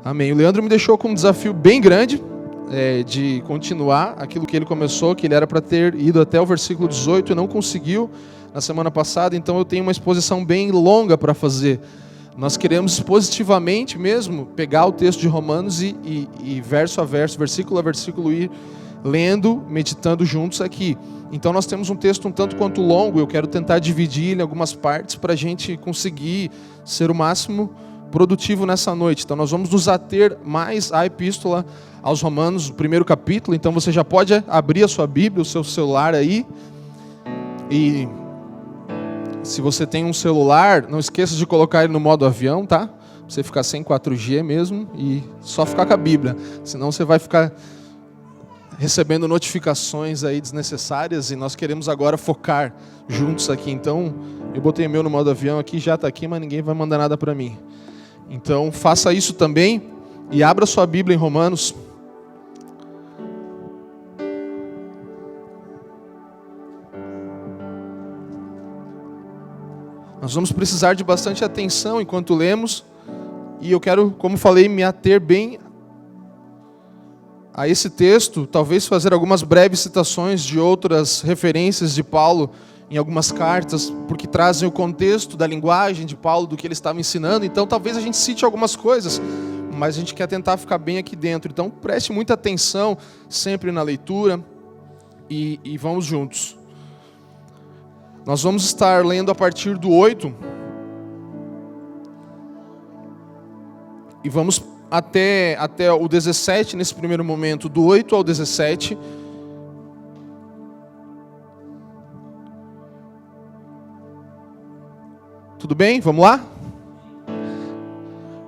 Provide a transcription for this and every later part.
Amém. O Leandro me deixou com um desafio bem grande de continuar aquilo que ele começou, que ele era para ter ido até o versículo 18 e não conseguiu na semana passada, então eu tenho uma exposição bem longa para fazer. Nós queremos positivamente mesmo pegar o texto de Romanos e verso a verso, versículo a versículo ir lendo, meditando juntos aqui. Então nós temos um texto um tanto quanto longo, eu quero tentar dividir em algumas partes para a gente conseguir ser o máximo produtivo nessa noite. Então nós vamos nos ater mais à epístola aos Romanos, o primeiro capítulo. Então você já pode abrir a sua Bíblia, o seu celular aí. E se você tem um celular, não esqueça de colocar ele no modo avião, tá? Pra você ficar sem 4G mesmo e só ficar com a Bíblia. Senão você vai ficar recebendo notificações aí desnecessárias e nós queremos agora focar juntos aqui. Então eu botei o meu no modo avião aqui, já está aqui, mas ninguém vai mandar nada para mim. Então faça isso também e abra sua Bíblia em Romanos. Nós vamos precisar de bastante atenção enquanto lemos, e eu quero, como falei, me ater bem a esse texto, talvez fazer algumas breves citações de outras referências de Paulo em algumas cartas, porque trazem o contexto da linguagem de Paulo, do que ele estava ensinando. Então talvez a gente cite algumas coisas, mas a gente quer tentar ficar bem aqui dentro. Então preste muita atenção sempre na leitura e vamos juntos. Nós vamos estar lendo a partir do 8 e vamos até o 17 nesse primeiro momento, do 8 ao 17. Tudo bem? Vamos lá?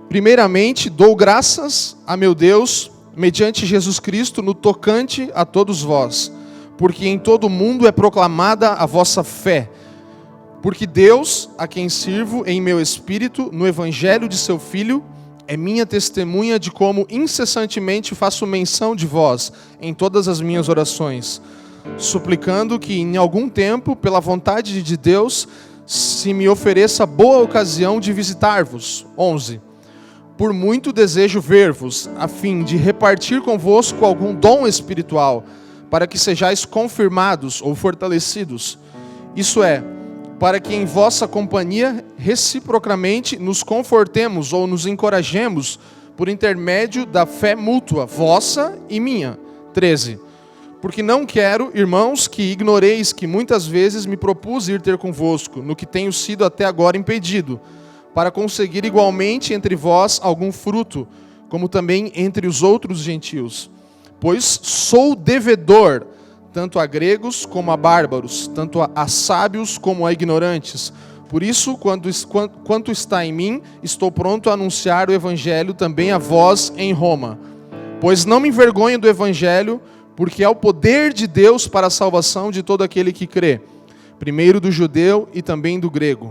Primeiramente, dou graças a meu Deus, mediante Jesus Cristo, no tocante a todos vós, porque em todo o mundo é proclamada a vossa fé. Porque Deus, a quem sirvo em meu espírito, no evangelho de seu Filho, é minha testemunha de como incessantemente faço menção de vós em todas as minhas orações, suplicando que em algum tempo, pela vontade de Deus, se me ofereça boa ocasião de visitar-vos. 11. Por muito desejo ver-vos, a fim de repartir convosco algum dom espiritual, para que sejais confirmados ou fortalecidos. Isso é, para que em vossa companhia reciprocamente nos confortemos ou nos encorajemos por intermédio da fé mútua, vossa e minha. 13. Porque não quero, irmãos, que ignoreis que muitas vezes me propus ir ter convosco, no que tenho sido até agora impedido, para conseguir igualmente entre vós algum fruto, como também entre os outros gentios. Pois sou devedor, tanto a gregos como a bárbaros, tanto a sábios como a ignorantes. Por isso, quanto está em mim, estou pronto a anunciar o evangelho também a vós em Roma. Pois não me envergonho do evangelho, porque é o poder de Deus para a salvação de todo aquele que crê, primeiro do judeu e também do grego,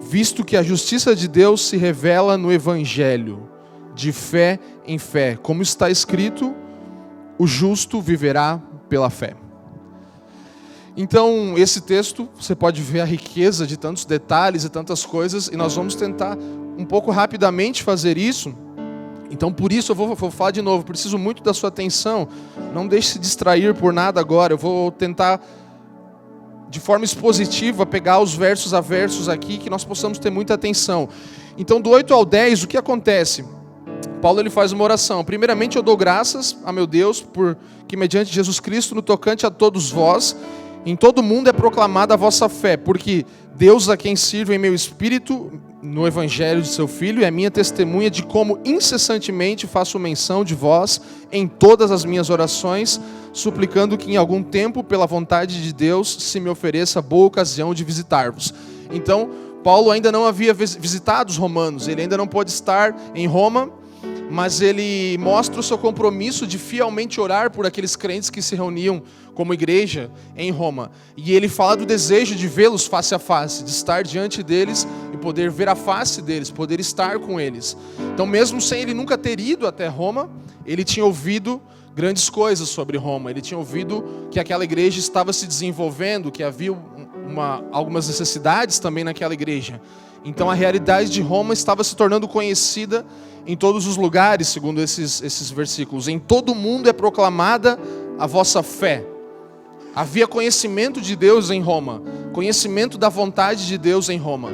visto que a justiça de Deus se revela no evangelho, de fé em fé, como está escrito, o justo viverá pela fé. Então, esse texto, você pode ver a riqueza de tantos detalhes e tantas coisas, e nós vamos tentar um pouco rapidamente fazer isso. Então, por isso, eu vou falar de novo, preciso muito da sua atenção, não deixe se distrair por nada agora, eu vou tentar, de forma expositiva, pegar os versos a versos aqui, que nós possamos ter muita atenção. Então, do 8 ao 10, o que acontece? Paulo ele faz uma oração. Primeiramente, eu dou graças a meu Deus, porque mediante Jesus Cristo, no tocante a todos vós, em todo mundo é proclamada a vossa fé, porque Deus, a quem sirvo em meu espírito, no evangelho de seu Filho, é minha testemunha de como incessantemente faço menção de vós em todas as minhas orações, suplicando que em algum tempo, pela vontade de Deus, se me ofereça boa ocasião de visitar-vos. Então, Paulo ainda não havia visitado os romanos, ele ainda não pôde estar em Roma, mas ele mostra o seu compromisso de fielmente orar por aqueles crentes que se reuniam como igreja em Roma. E ele fala do desejo de vê-los face a face, de estar diante deles e poder ver a face deles, poder estar com eles. Então, mesmo sem ele nunca ter ido até Roma, ele tinha ouvido grandes coisas sobre Roma. Ele tinha ouvido que aquela igreja estava se desenvolvendo, que havia algumas necessidades também naquela igreja. Então a realidade de Roma estava se tornando conhecida em todos os lugares, segundo esses versículos. Em todo mundo é proclamada a vossa fé. Havia conhecimento de Deus em Roma, conhecimento da vontade de Deus em Roma.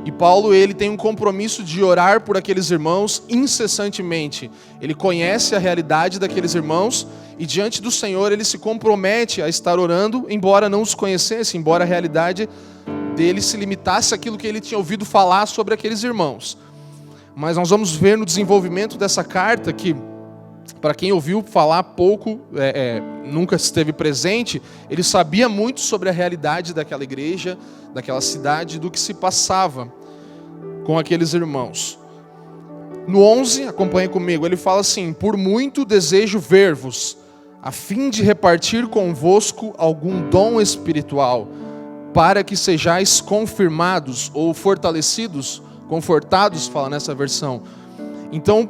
E Paulo, ele tem um compromisso de orar por aqueles irmãos incessantemente. Ele conhece a realidade daqueles irmãos e diante do Senhor ele se compromete a estar orando, embora não os conhecesse, embora a realidade dele se limitasse àquilo que ele tinha ouvido falar sobre aqueles irmãos. Mas nós vamos ver no desenvolvimento dessa carta que, para quem ouviu falar pouco, nunca esteve presente, ele sabia muito sobre a realidade daquela igreja, daquela cidade, do que se passava com aqueles irmãos. No 11, acompanhe comigo, ele fala assim: por muito desejo ver-vos, a fim de repartir convosco algum dom espiritual, para que sejais confirmados ou fortalecidos, confortados, fala nessa versão. Então,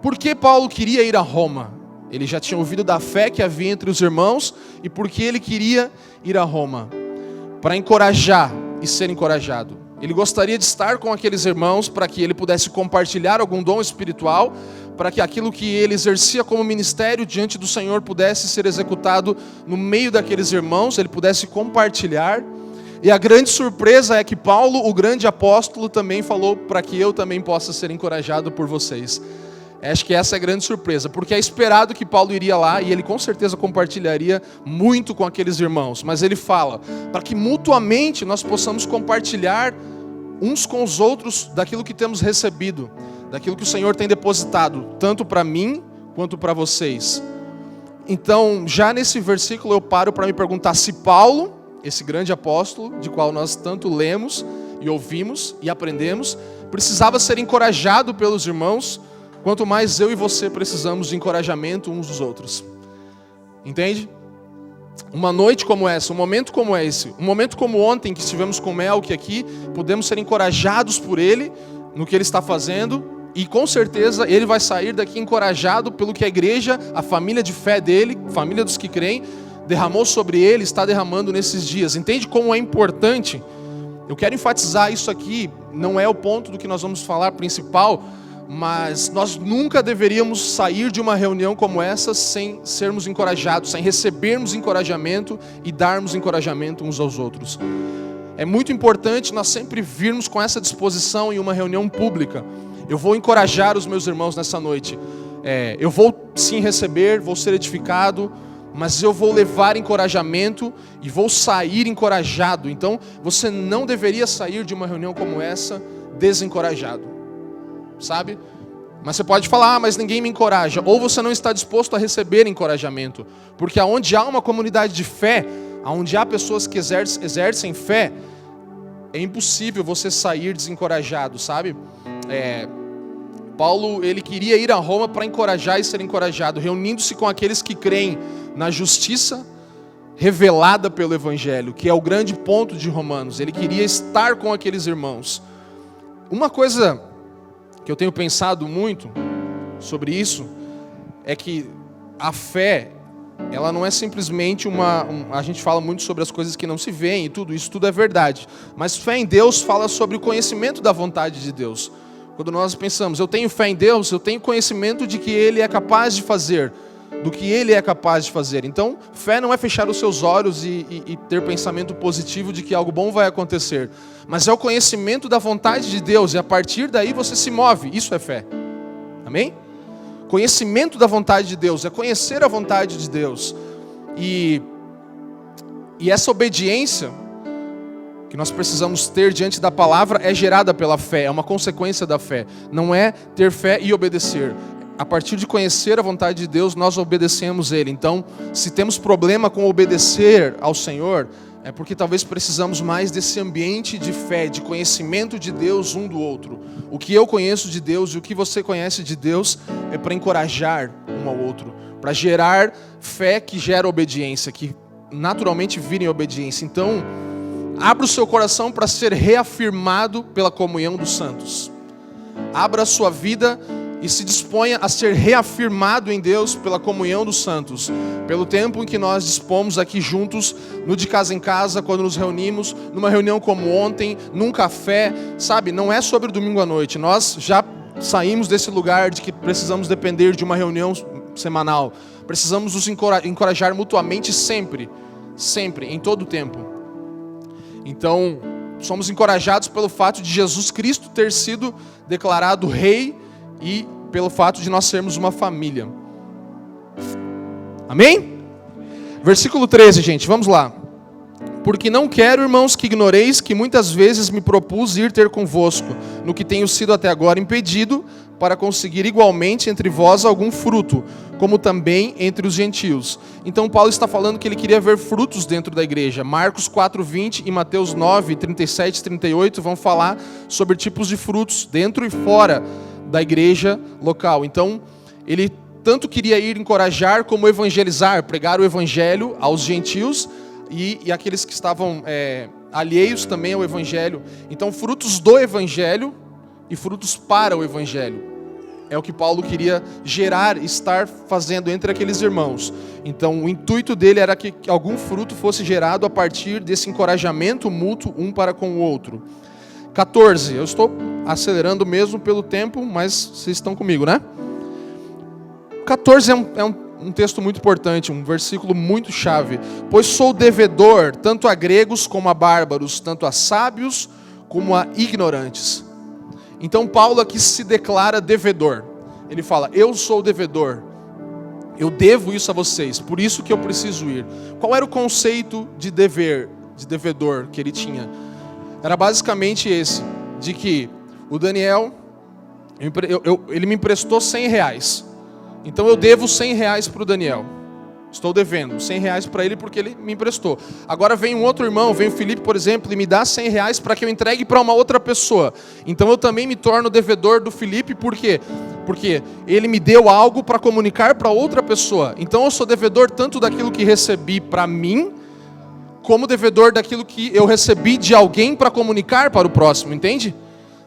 por que Paulo queria ir a Roma? Ele já tinha ouvido da fé que havia entre os irmãos, e por que ele queria ir a Roma? Para encorajar e ser encorajado. Ele gostaria de estar com aqueles irmãos para que ele pudesse compartilhar algum dom espiritual, para que aquilo que ele exercia como ministério diante do Senhor pudesse ser executado no meio daqueles irmãos, ele pudesse compartilhar. E a grande surpresa é que Paulo, o grande apóstolo, também falou para que eu também possa ser encorajado por vocês. Acho que essa é a grande surpresa, porque é esperado que Paulo iria lá e ele com certeza compartilharia muito com aqueles irmãos. Mas ele fala, para que mutuamente nós possamos compartilhar uns com os outros daquilo que temos recebido, daquilo que o Senhor tem depositado, tanto para mim quanto para vocês. Então, já nesse versículo eu paro para me perguntar se Paulo, esse grande apóstolo, de qual nós tanto lemos e ouvimos e aprendemos, precisava ser encorajado pelos irmãos, quanto mais eu e você precisamos de encorajamento uns dos outros. Entende? Uma noite como essa, um momento como esse, um momento como ontem que estivemos com o Melk aqui, podemos ser encorajados por ele, no que ele está fazendo, e com certeza ele vai sair daqui encorajado pelo que a igreja, a família de fé dele, família dos que creem, derramou sobre ele, está derramando nesses dias. Entende como é importante? Eu quero enfatizar isso aqui, não é o ponto do que nós vamos falar principal, mas nós nunca deveríamos sair de uma reunião como essa sem sermos encorajados, sem recebermos encorajamento e darmos encorajamento uns aos outros. É muito importante nós sempre virmos com essa disposição em uma reunião pública. Eu vou encorajar os meus irmãos nessa noite. Eu vou sim receber, vou ser edificado, mas eu vou levar encorajamento e vou sair encorajado. Então, você não deveria sair de uma reunião como essa desencorajado. Sabe? Mas você pode falar, mas ninguém me encoraja. Ou você não está disposto a receber encorajamento. Porque aonde há uma comunidade de fé, aonde há pessoas que exercem fé, é impossível você sair desencorajado, sabe? Paulo, ele queria ir a Roma para encorajar e ser encorajado, reunindo-se com aqueles que creem na justiça revelada pelo Evangelho, que é o grande ponto de Romanos. Ele queria estar com aqueles irmãos. Uma coisa que eu tenho pensado muito sobre isso é que a fé, ela não é simplesmente a gente fala muito sobre as coisas que não se veem e tudo, isso tudo é verdade, mas fé em Deus fala sobre o conhecimento da vontade de Deus. Quando nós pensamos, eu tenho fé em Deus, eu tenho conhecimento de que Ele é capaz de fazer, do que Ele é capaz de fazer. Então, fé não é fechar os seus olhos e ter pensamento positivo de que algo bom vai acontecer, mas é o conhecimento da vontade de Deus, e a partir daí você se move. Isso é fé. Amém? Conhecimento da vontade de Deus, é conhecer a vontade de Deus. E essa obediência que nós precisamos ter diante da palavra é gerada pela fé, é uma consequência da fé. Não é ter fé e obedecer. A partir de conhecer a vontade de Deus, nós obedecemos Ele. Então, se temos problema com obedecer ao Senhor, é porque talvez precisamos mais desse ambiente de fé, de conhecimento de Deus um do outro. O que eu conheço de Deus e o que você conhece de Deus é para encorajar um ao outro, para gerar fé que gera obediência, que naturalmente vira em obediência. Então, abra o seu coração para ser reafirmado pela comunhão dos santos. Abra a sua vida e se disponha a ser reafirmado em Deus pela comunhão dos santos, pelo tempo em que nós dispomos aqui juntos, no de casa em casa, quando nos reunimos, numa reunião como ontem, num café, sabe? Não é sobre o domingo à noite, nós já saímos desse lugar de que precisamos depender de uma reunião semanal, precisamos nos encorajar mutuamente sempre, em todo o tempo. Então, somos encorajados pelo fato de Jesus Cristo ter sido declarado rei e pelo fato de nós sermos uma família. Amém? Versículo 13, gente, vamos lá. Porque não quero, irmãos, que ignoreis que muitas vezes me propus ir ter convosco, no que tenho sido até agora impedido, para conseguir igualmente entre vós algum fruto, como também entre os gentios. Então Paulo está falando que ele queria ver frutos dentro da igreja. Marcos 4:20 e Mateus 9:37 e 38 vão falar sobre tipos de frutos dentro e fora da igreja local. Então ele tanto queria ir encorajar como evangelizar, pregar o evangelho aos gentios e aqueles que estavam alheios também ao evangelho. Então frutos do evangelho e frutos para o evangelho. É o que Paulo queria gerar, estar fazendo entre aqueles irmãos. Então o intuito dele era que algum fruto fosse gerado a partir desse encorajamento mútuo um para com o outro. 14, eu estou acelerando mesmo pelo tempo, mas vocês estão comigo, né? 14 é um texto muito importante, um versículo muito chave. Pois sou devedor, tanto a gregos como a bárbaros, tanto a sábios como a ignorantes. Então Paulo aqui se declara devedor. Ele fala, eu sou devedor. Eu devo isso a vocês, por isso que eu preciso ir. Qual era o conceito de dever, de devedor que ele tinha? Era basicamente esse, de que o Daniel, ele me emprestou R$100. Então eu devo R$100 para o Daniel. Estou devendo R$100 para ele porque ele me emprestou. Agora vem um outro irmão, vem o Felipe, por exemplo, e me dá R$100 para que eu entregue para uma outra pessoa. Então eu também me torno devedor do Felipe, por quê? Porque ele me deu algo para comunicar para outra pessoa. Então eu sou devedor tanto daquilo que recebi para mim, como devedor daquilo que eu recebi de alguém para comunicar para o próximo, entende?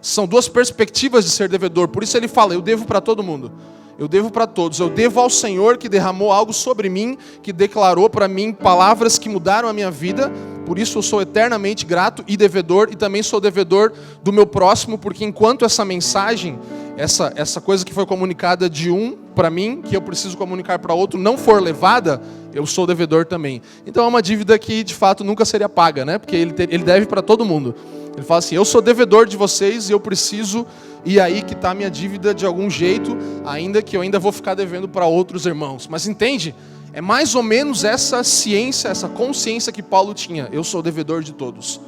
São duas perspectivas de ser devedor. Por isso ele fala, eu devo para todo mundo. Eu devo para todos, eu devo ao Senhor que derramou algo sobre mim, que declarou para mim palavras que mudaram a minha vida, por isso eu sou eternamente grato e devedor, e também sou devedor do meu próximo, porque enquanto essa mensagem, essa coisa que foi comunicada de um para mim, que eu preciso comunicar para outro, não for levada, eu sou devedor também. Então é uma dívida que de fato nunca seria paga, né? Porque ele deve para todo mundo. Ele fala assim, eu sou devedor de vocês e eu preciso, e aí que está a minha dívida de algum jeito, ainda que eu ainda vou ficar devendo para outros irmãos. Mas entende? É mais ou menos essa ciência, essa consciência que Paulo tinha. Eu sou devedor de todos.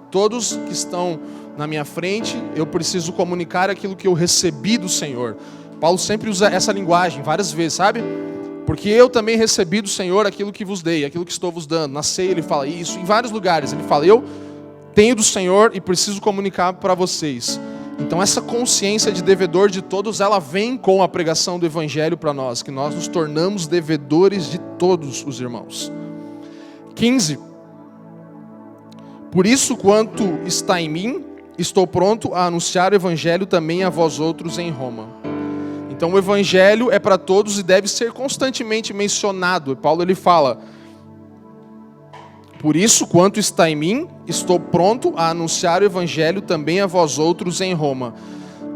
Todos que estão na minha frente, eu preciso comunicar aquilo que eu recebi do Senhor. Paulo sempre usa essa linguagem várias vezes, sabe? Porque eu também recebi do Senhor aquilo que vos dei, aquilo que estou vos dando. Na ceia ele fala isso, em vários lugares ele fala, eu tenho do Senhor e preciso comunicar para vocês. Então essa consciência de devedor de todos, ela vem com a pregação do Evangelho para nós, que nós nos tornamos devedores de todos os irmãos. 15. Por isso, quanto está em mim, estou pronto a anunciar o Evangelho também a vós outros em Roma. Então o Evangelho é para todos e deve ser constantemente mencionado. Paulo ele fala, por isso, quanto está em mim, estou pronto a anunciar o Evangelho também a vós outros em Roma.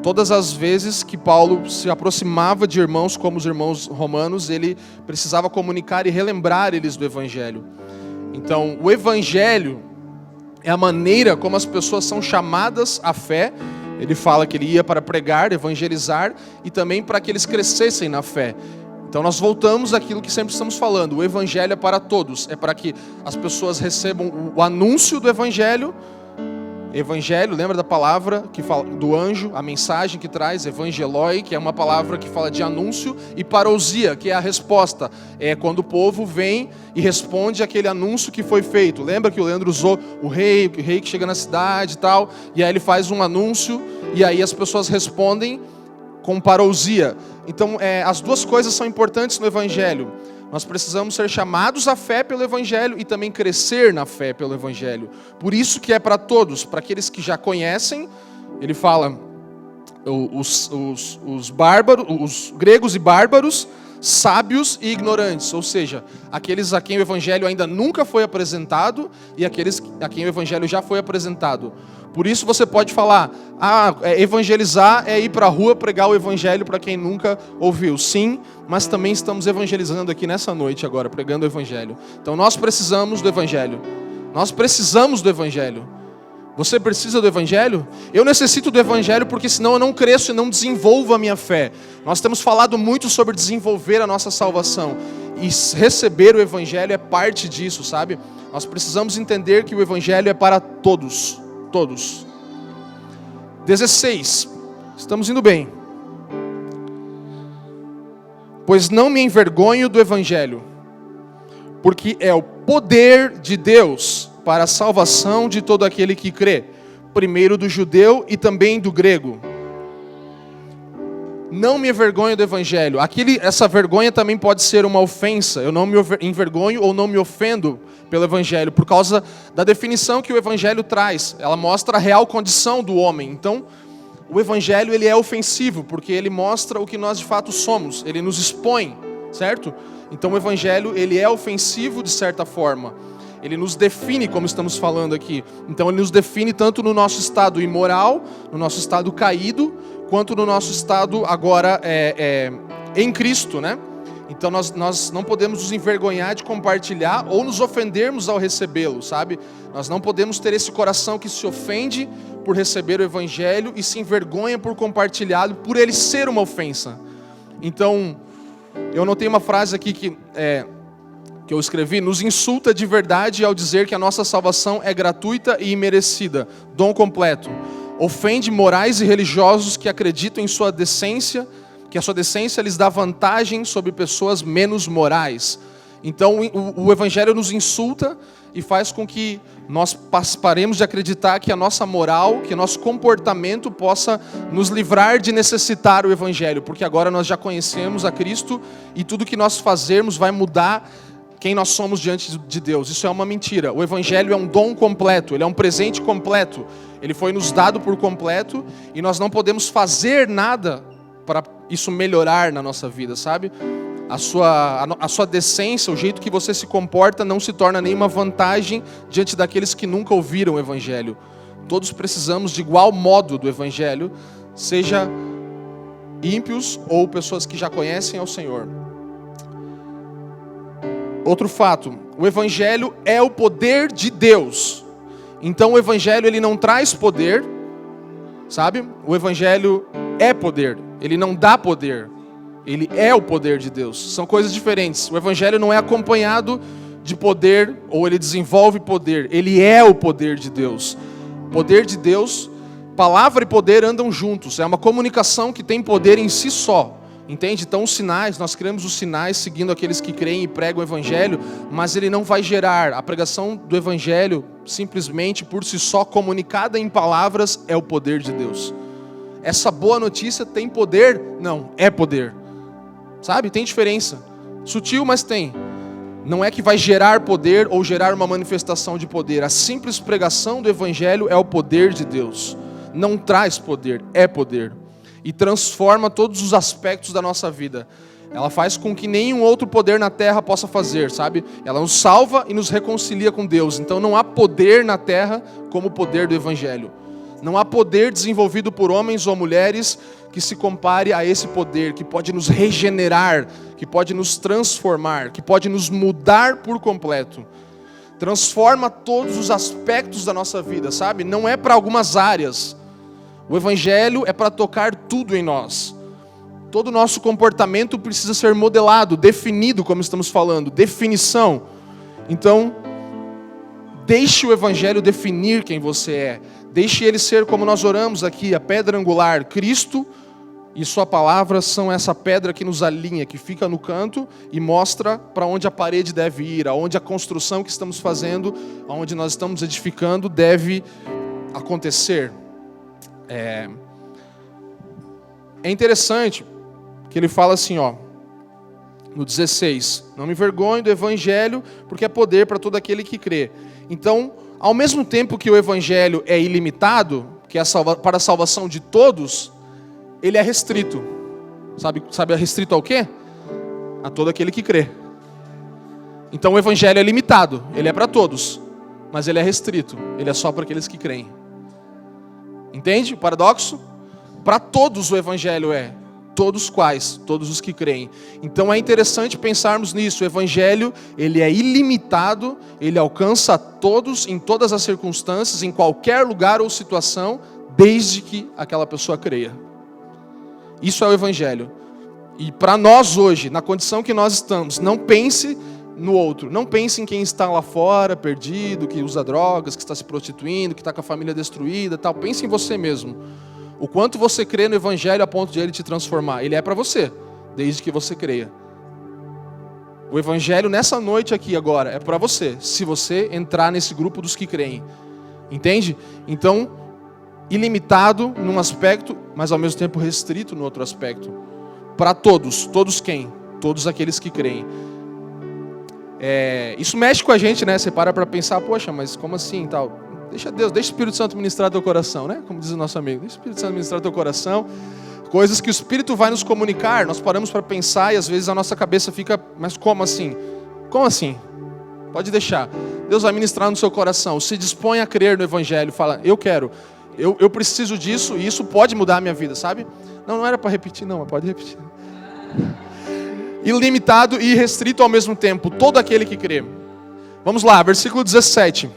Todas as vezes que Paulo se aproximava de irmãos como os irmãos romanos, ele precisava comunicar e relembrar eles do Evangelho. Então, o Evangelho é a maneira como as pessoas são chamadas à fé. Ele fala que ele ia para pregar, evangelizar e também para que eles crescessem na fé. Então nós voltamos àquilo que sempre estamos falando. O Evangelho é para todos. É para que as pessoas recebam o anúncio do Evangelho. Evangelho, lembra da palavra que fala do anjo, a mensagem que traz, evangeloi, que é uma palavra que fala de anúncio, e parousia, que é a resposta. É quando o povo vem e responde aquele anúncio que foi feito. Lembra que o Leandro usou o rei que chega na cidade e tal, e aí ele faz um anúncio, e aí as pessoas respondem com parousia. Então, as duas coisas são importantes no Evangelho. Nós precisamos ser chamados à fé pelo Evangelho e também crescer na fé pelo Evangelho. Por isso que é para todos, para aqueles que já conhecem, ele fala, os bárbaros, os gregos e bárbaros, sábios e ignorantes, ou seja, aqueles a quem o evangelho ainda nunca foi apresentado e aqueles a quem o evangelho já foi apresentado. Por isso você pode falar, evangelizar é ir para a rua pregar o evangelho para quem nunca ouviu. Sim, mas também estamos evangelizando aqui nessa noite agora, pregando o evangelho. Então nós precisamos do evangelho. Nós precisamos do evangelho. Você precisa do evangelho? Eu necessito do evangelho porque senão eu não cresço e não desenvolvo a minha fé. Nós temos falado muito sobre desenvolver a nossa salvação. E receber o evangelho é parte disso, sabe? Nós precisamos entender que o evangelho é para todos. Todos. 16. Estamos indo bem. Pois não me envergonho do evangelho, porque é o poder de Deus para a salvação de todo aquele que crê, primeiro do judeu e também do grego. Não me envergonho do evangelho. Essa vergonha também pode ser uma ofensa. Eu não me envergonho ou não me ofendo pelo evangelho, por causa da definição que o evangelho traz. Ela mostra a real condição do homem. Então, o evangelho ele é ofensivo, porque ele mostra o que nós de fato somos. Ele nos expõe, certo? Então o evangelho ele é ofensivo de certa forma. Ele nos define, como estamos falando aqui. Então ele nos define tanto no nosso estado imoral, no nosso estado caído, quanto no nosso estado agora em Cristo, né? Então nós não podemos nos envergonhar de compartilhar ou nos ofendermos ao recebê-lo, sabe? Nós não podemos ter esse coração que se ofende por receber o evangelho e se envergonha por compartilhá-lo, por ele ser uma ofensa. Então, eu anotei uma frase aqui que eu escrevi: nos insulta de verdade ao dizer que a nossa salvação é gratuita e imerecida, dom completo. Ofende morais e religiosos que acreditam em sua decência, que a sua decência lhes dá vantagem sobre pessoas menos morais. Então o evangelho nos insulta e faz com que nós paremos de acreditar que a nossa moral, que o nosso comportamento possa nos livrar de necessitar o evangelho, porque agora nós já conhecemos a Cristo e tudo que nós fazermos vai mudar quem nós somos diante de Deus. Isso é uma mentira. O evangelho é um dom completo, ele é um presente completo. Ele foi nos dado por completo e nós não podemos fazer nada para isso melhorar na nossa vida, sabe? A sua decência, o jeito que você se comporta não se torna nenhuma vantagem diante daqueles que nunca ouviram o evangelho. Todos precisamos de igual modo do evangelho, seja ímpios ou pessoas que já conhecem ao Senhor. Outro fato, o evangelho é o poder de Deus. Então o evangelho ele não traz poder, sabe? O evangelho é poder, ele não dá poder. Ele é o poder de Deus. São coisas diferentes. O evangelho não é acompanhado de poder ou ele desenvolve poder. Ele é o poder de Deus. Poder de Deus, palavra e poder andam juntos. É uma comunicação que tem poder em si só. Entende? Então os sinais, nós cremos os sinais seguindo aqueles que creem e pregam o evangelho, mas ele não vai gerar. A pregação do evangelho, simplesmente por si só, comunicada em palavras, é o poder de Deus. Essa boa notícia tem poder? Não, é poder. Sabe? Tem diferença. Sutil, mas tem. Não é que vai gerar poder ou gerar uma manifestação de poder. A simples pregação do evangelho é o poder de Deus. Não traz poder, é poder. E transforma todos os aspectos da nossa vida. Ela faz com que nenhum outro poder na terra possa fazer, sabe? Ela nos salva e nos reconcilia com Deus. Então não há poder na terra como o poder do evangelho. Não há poder desenvolvido por homens ou mulheres que se compare a esse poder, que pode nos regenerar, que pode nos transformar, que pode nos mudar por completo. Transforma todos os aspectos da nossa vida, sabe? Não é para algumas áreas. O evangelho é para tocar tudo em nós. Todo o nosso comportamento precisa ser modelado, definido, como estamos falando, definição. Então, deixe o evangelho definir quem você é. Deixe ele ser, como nós oramos aqui, a pedra angular. Cristo e sua palavra são essa pedra que nos alinha, que fica no canto e mostra para onde a parede deve ir, aonde a construção que estamos fazendo, aonde nós estamos edificando deve acontecer. É interessante que ele fala assim, no 16, não me envergonhe do evangelho, porque é poder para todo aquele que crê. Então, ao mesmo tempo que o evangelho é ilimitado, que é para a salvação de todos, ele é restrito. Sabe restrito ao quê? A todo aquele que crê. Então o evangelho é limitado, ele é para todos, mas ele é restrito, ele é só para aqueles que creem. Entende o paradoxo? Para todos o evangelho é. Todos quais? Todos os que creem. Então é interessante pensarmos nisso. O evangelho, ele é ilimitado, ele alcança a todos, em todas as circunstâncias, em qualquer lugar ou situação, desde que aquela pessoa creia. Isso é o evangelho. E para nós hoje, na condição que nós estamos, não pense no outro. Não pense em quem está lá fora, perdido, que usa drogas, que está se prostituindo, que está com a família destruída, tal. Pense em você mesmo. O quanto você crê no evangelho a ponto de ele te transformar. Ele é para você, desde que você creia. O evangelho nessa noite aqui agora é para você, se você entrar nesse grupo dos que creem. Entende? Então, ilimitado num aspecto, mas ao mesmo tempo restrito no outro aspecto. Para todos. Todos quem? Todos aqueles que creem. Isso mexe com a gente, né? Você para pensar, poxa, mas como assim tal? Deixa Deus, deixa o Espírito Santo ministrar teu coração, né? Como diz o nosso amigo, deixa o Espírito Santo ministrar teu coração. Coisas que o Espírito vai nos comunicar, nós paramos para pensar e às vezes a nossa cabeça fica, mas como assim? Como assim? Pode deixar. Deus vai ministrar no seu coração. Se dispõe a crer no Evangelho, fala, eu quero, eu preciso disso e isso pode mudar a minha vida, sabe? Não era para repetir não, mas pode repetir. Ilimitado e restrito ao mesmo tempo, todo aquele que crê. Vamos lá, versículo 17.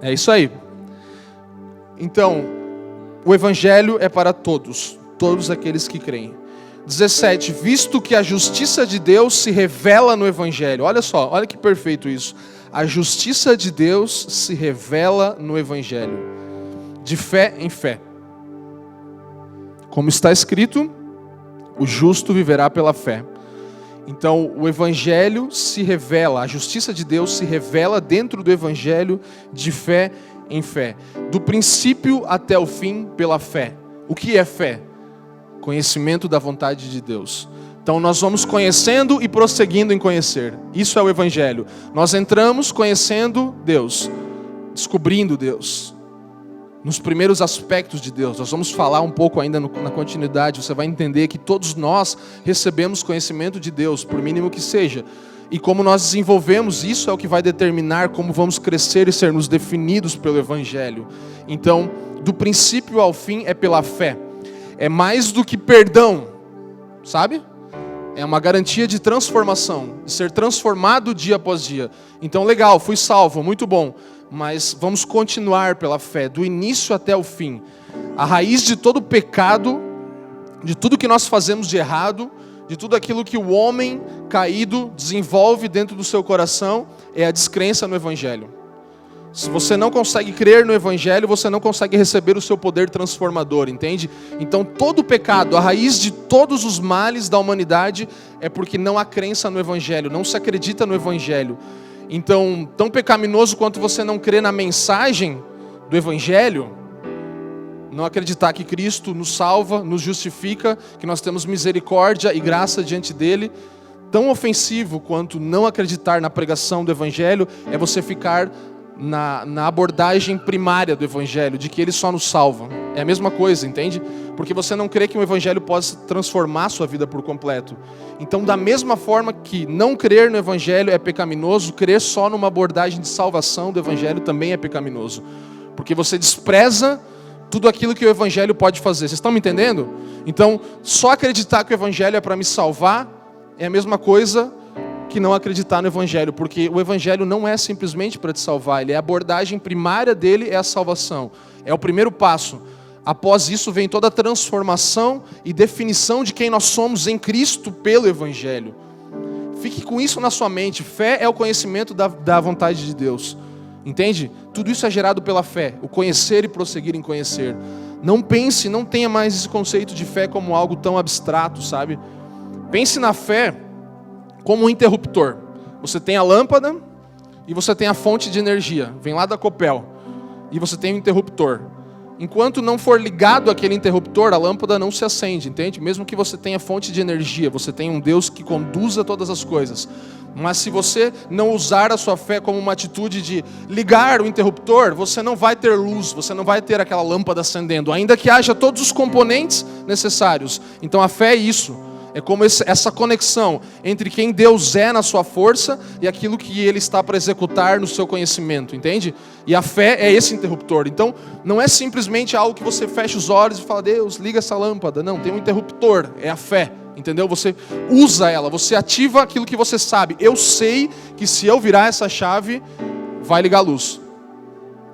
É isso aí. Então, o evangelho é para todos, todos aqueles que creem. 17. Visto que a justiça de Deus se revela no evangelho. Olha só, olha que perfeito isso. A justiça de Deus se revela no evangelho. De fé em fé. Como está escrito, o justo viverá pela fé. Então, o evangelho se revela, a justiça de Deus se revela dentro do evangelho de fé em fé. Do princípio até o fim, pela fé. O que é fé? Conhecimento da vontade de Deus. Então, nós vamos conhecendo e prosseguindo em conhecer. Isso é o evangelho. Nós entramos conhecendo Deus, descobrindo Deus. Nos primeiros aspectos de Deus, nós vamos falar um pouco ainda na continuidade, você vai entender que todos nós recebemos conhecimento de Deus, por mínimo que seja. E como nós desenvolvemos, isso é o que vai determinar como vamos crescer e sermos definidos pelo Evangelho. Então, do princípio ao fim é pela fé. É mais do que perdão, sabe? É uma garantia de transformação, de ser transformado dia após dia. Então, legal, fui salvo, muito bom. Mas vamos continuar pela fé, do início até o fim. A raiz de todo pecado, de tudo que nós fazemos de errado, de tudo aquilo que o homem caído desenvolve dentro do seu coração, é a descrença no Evangelho. Se você não consegue crer no Evangelho, você não consegue receber o seu poder transformador, entende? Então todo pecado, a raiz de todos os males da humanidade, é porque não há crença no Evangelho, não se acredita no Evangelho. Então, tão pecaminoso quanto você não crer na mensagem do Evangelho, não acreditar que Cristo nos salva, nos justifica, que nós temos misericórdia e graça diante dele, tão ofensivo quanto não acreditar na pregação do Evangelho é você ficar na abordagem primária do Evangelho, de que ele só nos salva. É a mesma coisa, entende? Porque você não crê que o Evangelho possa transformar a sua vida por completo. Então, da mesma forma que não crer no Evangelho é pecaminoso, crer só numa abordagem de salvação do Evangelho também é pecaminoso. Porque você despreza tudo aquilo que o Evangelho pode fazer. Vocês estão me entendendo? Então, só acreditar que o Evangelho é para me salvar é a mesma coisa que não acreditar no Evangelho, porque o Evangelho não é simplesmente para te salvar, ele é a abordagem primária dele, é a salvação, é o primeiro passo. Após isso vem toda a transformação e definição de quem nós somos em Cristo pelo Evangelho. Fique com isso na sua mente, fé é o conhecimento da vontade de Deus, entende? Tudo isso é gerado pela fé, o conhecer e prosseguir em conhecer. Não pense, não tenha mais esse conceito de fé como algo tão abstrato, sabe? Pense na fé como um interruptor. Você tem a lâmpada e você tem a fonte de energia. Vem lá da Copel. E você tem um interruptor. Enquanto não for ligado aquele interruptor, a lâmpada não se acende, entende? Mesmo que você tenha fonte de energia, você tenha um Deus que conduza todas as coisas. Mas se você não usar a sua fé como uma atitude de ligar o interruptor, você não vai ter luz, você não vai ter aquela lâmpada acendendo, ainda que haja todos os componentes necessários. Então a fé é isso. É como essa conexão entre quem Deus é na sua força e aquilo que Ele está para executar no seu conhecimento, entende? E a fé é esse interruptor. Então, não é simplesmente algo que você fecha os olhos e fala, Deus, liga essa lâmpada. Não, tem um interruptor, é a fé, entendeu? Você usa ela, você ativa aquilo que você sabe. Eu sei que se eu virar essa chave, vai ligar a luz.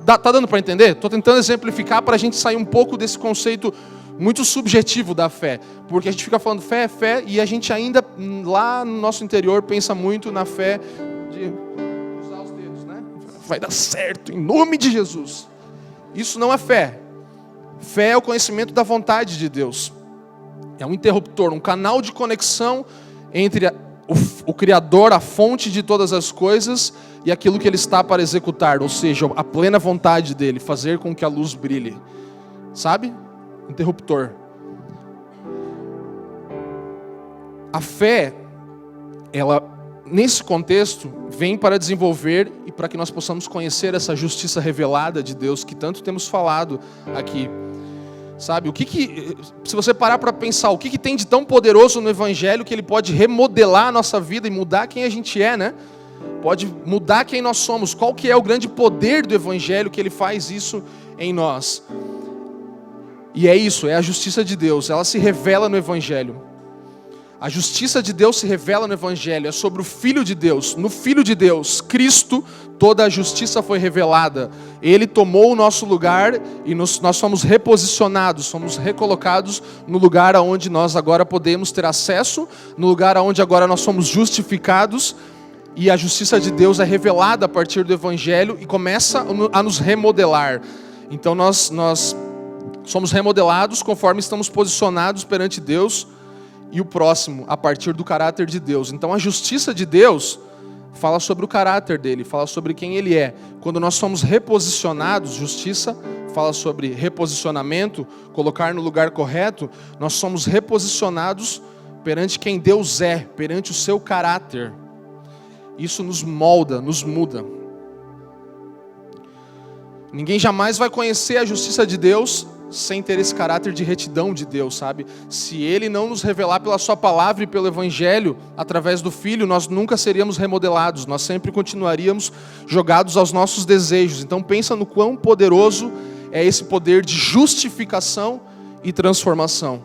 Tá dando para entender? Estou tentando exemplificar para a gente sair um pouco desse conceito muito subjetivo da fé, porque a gente fica falando fé, e a gente ainda lá no nosso interior pensa muito na fé de usar os dedos, né? Vai dar certo, em nome de Jesus. Isso não é fé. Fé é o conhecimento da vontade de Deus. É um interruptor, um canal de conexão entre o Criador, a fonte de todas as coisas, e aquilo que Ele está para executar, ou seja, a plena vontade dEle, fazer com que a luz brilhe. Sabe? Interruptor. A fé, ela, nesse contexto, vem para desenvolver e para que nós possamos conhecer essa justiça revelada de Deus que tanto temos falado aqui. Sabe, se você parar para pensar, o que tem de tão poderoso no Evangelho que ele pode remodelar a nossa vida e mudar quem a gente é, né? Pode mudar quem nós somos. Qual que é o grande poder do Evangelho que ele faz isso em nós? E é isso, é a justiça de Deus, ela se revela no Evangelho. A justiça de Deus se revela no Evangelho, é sobre o Filho de Deus. No Filho de Deus, Cristo, toda a justiça foi revelada. Ele tomou o nosso lugar e nós somos reposicionados, somos recolocados no lugar aonde nós agora podemos ter acesso, no lugar aonde agora nós somos justificados, e a justiça de Deus é revelada a partir do Evangelho e começa a nos remodelar. Então nós somos remodelados conforme estamos posicionados perante Deus e o próximo, a partir do caráter de Deus. Então a justiça de Deus fala sobre o caráter dele, fala sobre quem ele é. Quando nós somos reposicionados, justiça fala sobre reposicionamento, colocar no lugar correto, nós somos reposicionados perante quem Deus é, perante o seu caráter. Isso nos molda, nos muda. Ninguém jamais vai conhecer a justiça de Deus sem ter esse caráter de retidão de Deus, sabe? Se Ele não nos revelar pela Sua palavra e pelo Evangelho, através do Filho, nós nunca seríamos remodelados, nós sempre continuaríamos jogados aos nossos desejos. Então pensa no quão poderoso é esse poder de justificação e transformação.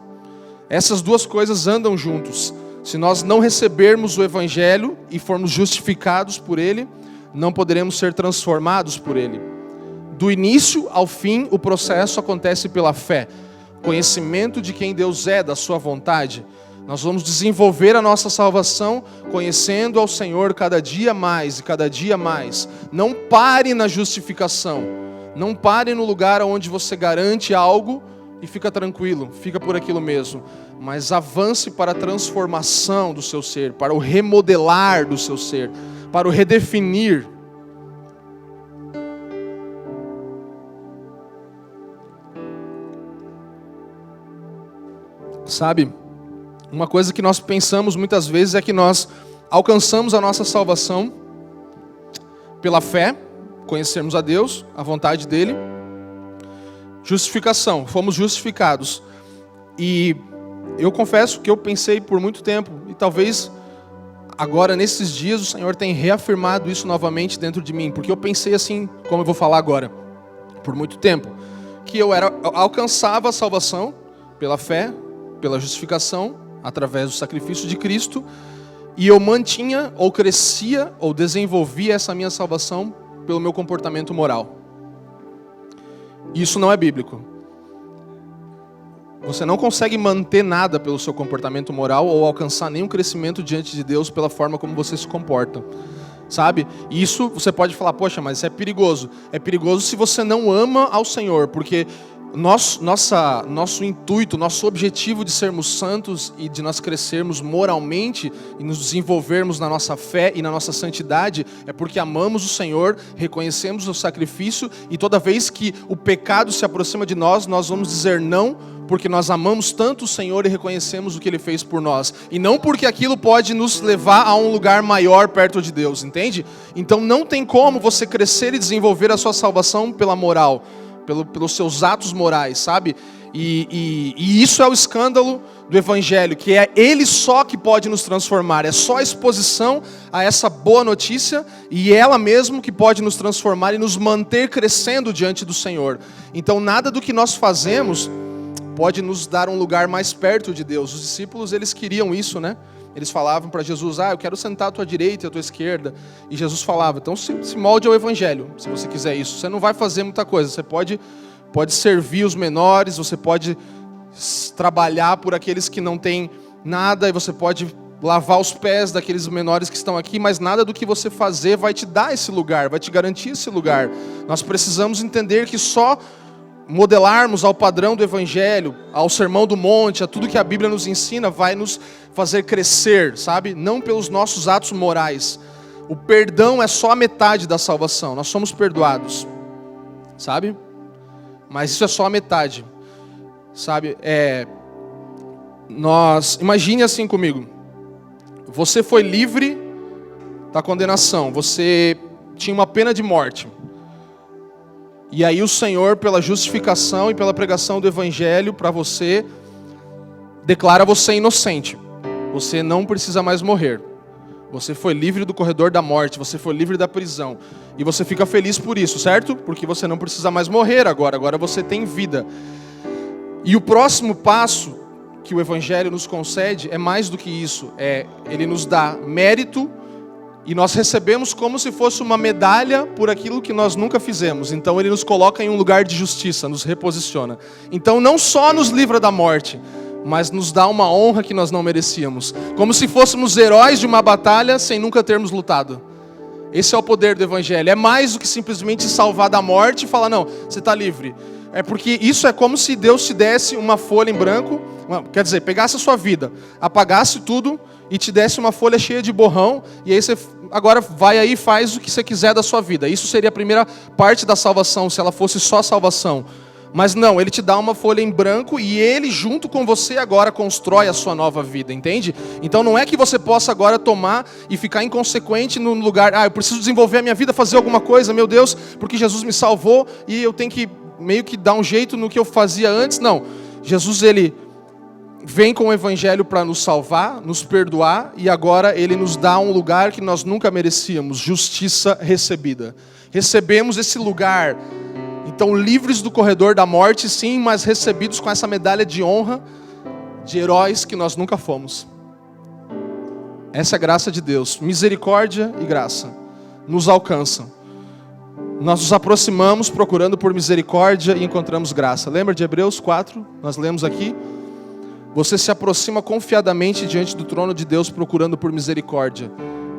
Essas duas coisas andam juntos. Se nós não recebermos o Evangelho e formos justificados por Ele, não poderemos ser transformados por Ele. Do início ao fim, o processo acontece pela fé. Conhecimento de quem Deus é, da sua vontade. Nós vamos desenvolver a nossa salvação conhecendo ao Senhor cada dia mais e cada dia mais. Não pare na justificação. Não pare no lugar onde você garante algo e fica tranquilo, fica por aquilo mesmo. Mas avance para a transformação do seu ser, para o remodelar do seu ser, para o redefinir. Sabe, uma coisa que nós pensamos muitas vezes é que nós alcançamos a nossa salvação pela fé, conhecermos a Deus, a vontade dEle. Justificação, fomos justificados. E eu confesso que eu pensei por muito tempo, e talvez agora nesses dias o Senhor tenha reafirmado isso novamente dentro de mim, porque eu pensei assim, como eu vou falar agora, por muito tempo, que eu alcançava a salvação pela fé, pela justificação, através do sacrifício de Cristo, e eu mantinha, ou crescia, ou desenvolvia essa minha salvação pelo meu comportamento moral. Isso não é bíblico. Você não consegue manter nada pelo seu comportamento moral, ou alcançar nenhum crescimento diante de Deus pela forma como você se comporta. Sabe? Isso você pode falar, poxa, mas isso é perigoso. É perigoso se você não ama ao Senhor, porque Nosso intuito, nosso objetivo de sermos santos e de nós crescermos moralmente e nos desenvolvermos na nossa fé e na nossa santidade é porque amamos o Senhor, reconhecemos o sacrifício e toda vez que o pecado se aproxima de nós, nós vamos dizer não, porque nós amamos tanto o Senhor e reconhecemos o que Ele fez por nós. E não porque aquilo pode nos levar a um lugar maior perto de Deus, entende? Então não tem como você crescer e desenvolver a sua salvação pela moral, pelos seus atos morais, sabe? E isso é o escândalo do Evangelho, que é Ele só que pode nos transformar, é só a exposição a essa boa notícia e ela mesmo que pode nos transformar e nos manter crescendo diante do Senhor. Então nada do que nós fazemos pode nos dar um lugar mais perto de Deus. Os discípulos, eles queriam isso, né? Eles falavam para Jesus, eu quero sentar à tua direita e à tua esquerda. E Jesus falava, então se molde ao Evangelho, se você quiser isso. Você não vai fazer muita coisa, você pode servir os menores, você pode trabalhar por aqueles que não têm nada, e você pode lavar os pés daqueles menores que estão aqui, mas nada do que você fazer vai te dar esse lugar, vai te garantir esse lugar. Nós precisamos entender que só modelarmos ao padrão do Evangelho, ao Sermão do Monte, a tudo que a Bíblia nos ensina, vai nos fazer crescer, sabe? Não pelos nossos atos morais. O perdão é só a metade da salvação. Nós somos perdoados, sabe? Mas isso é só a metade, sabe? Imagine assim comigo. Você foi livre da condenação. Você tinha uma pena de morte. E aí o Senhor, pela justificação e pela pregação do Evangelho para você, declara você inocente. Você não precisa mais morrer. Você foi livre do corredor da morte, você foi livre da prisão. E você fica feliz por isso, certo? Porque você não precisa mais morrer agora você tem vida. E o próximo passo que o Evangelho nos concede é mais do que isso. Ele nos dá mérito e nós recebemos como se fosse uma medalha por aquilo que nós nunca fizemos. Então Ele nos coloca em um lugar de justiça, nos reposiciona. Então não só nos livra da morte, mas nos dá uma honra que nós não merecíamos. Como se fôssemos heróis de uma batalha sem nunca termos lutado. Esse é o poder do Evangelho. É mais do que simplesmente salvar da morte e falar, não, você está livre. É porque isso é como se Deus te desse uma folha em branco, quer dizer, pegasse a sua vida, apagasse tudo e te desse uma folha cheia de borrão, e aí você agora vai aí e faz o que você quiser da sua vida. Isso seria a primeira parte da salvação, se ela fosse só salvação. Mas não, Ele te dá uma folha em branco e Ele junto com você agora constrói a sua nova vida, entende? Então não é que você possa agora tomar e ficar inconsequente no lugar, eu preciso desenvolver a minha vida, fazer alguma coisa, meu Deus, porque Jesus me salvou e eu tenho que meio que dar um jeito no que eu fazia antes. Não, Jesus Ele vem com o Evangelho para nos salvar, nos perdoar e agora Ele nos dá um lugar que nós nunca merecíamos, justiça recebida. Recebemos esse lugar. Então, livres do corredor da morte, sim, mas recebidos com essa medalha de honra de heróis que nós nunca fomos. Essa é a graça de Deus. Misericórdia e graça nos alcançam. Nós nos aproximamos procurando por misericórdia e encontramos graça. Lembra de Hebreus 4? Nós lemos aqui. Você se aproxima confiadamente diante do trono de Deus procurando por misericórdia.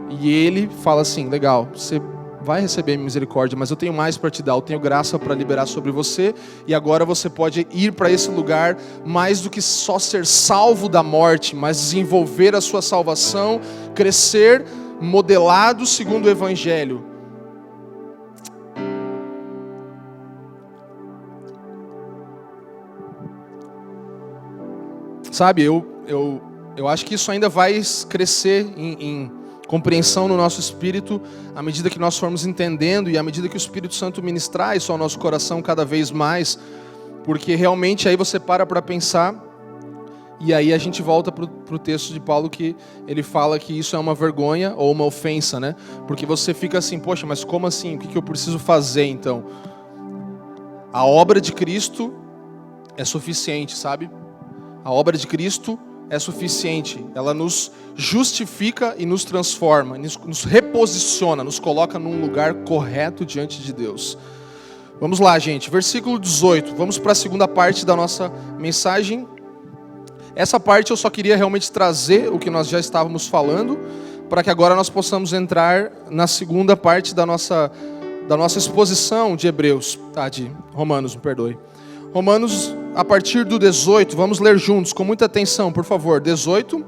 E Ele fala assim, legal, você vai receber misericórdia, mas eu tenho mais para te dar, eu tenho graça para liberar sobre você, e agora você pode ir para esse lugar mais do que só ser salvo da morte, mas desenvolver a sua salvação, crescer modelado segundo o Evangelho. Sabe, eu acho que isso ainda vai crescer em compreensão no nosso espírito, à medida que nós formos entendendo e à medida que o Espírito Santo ministrar isso ao nosso coração cada vez mais, porque realmente aí você para pensar, e aí a gente volta para o texto de Paulo que ele fala que isso é uma vergonha ou uma ofensa, né? Porque você fica assim, poxa, mas como assim? O que eu preciso fazer então? A obra de Cristo é suficiente, sabe? A obra de Cristo é suficiente, ela nos justifica e nos transforma, nos reposiciona, nos coloca num lugar correto diante de Deus. Vamos lá, gente, versículo 18, vamos para a segunda parte da nossa mensagem. Essa parte eu só queria realmente trazer o que nós já estávamos falando, para que agora nós possamos entrar na segunda parte da nossa exposição de Hebreus, de Romanos, me perdoe. Romanos, a partir do 18, vamos ler juntos, com muita atenção, por favor. 18,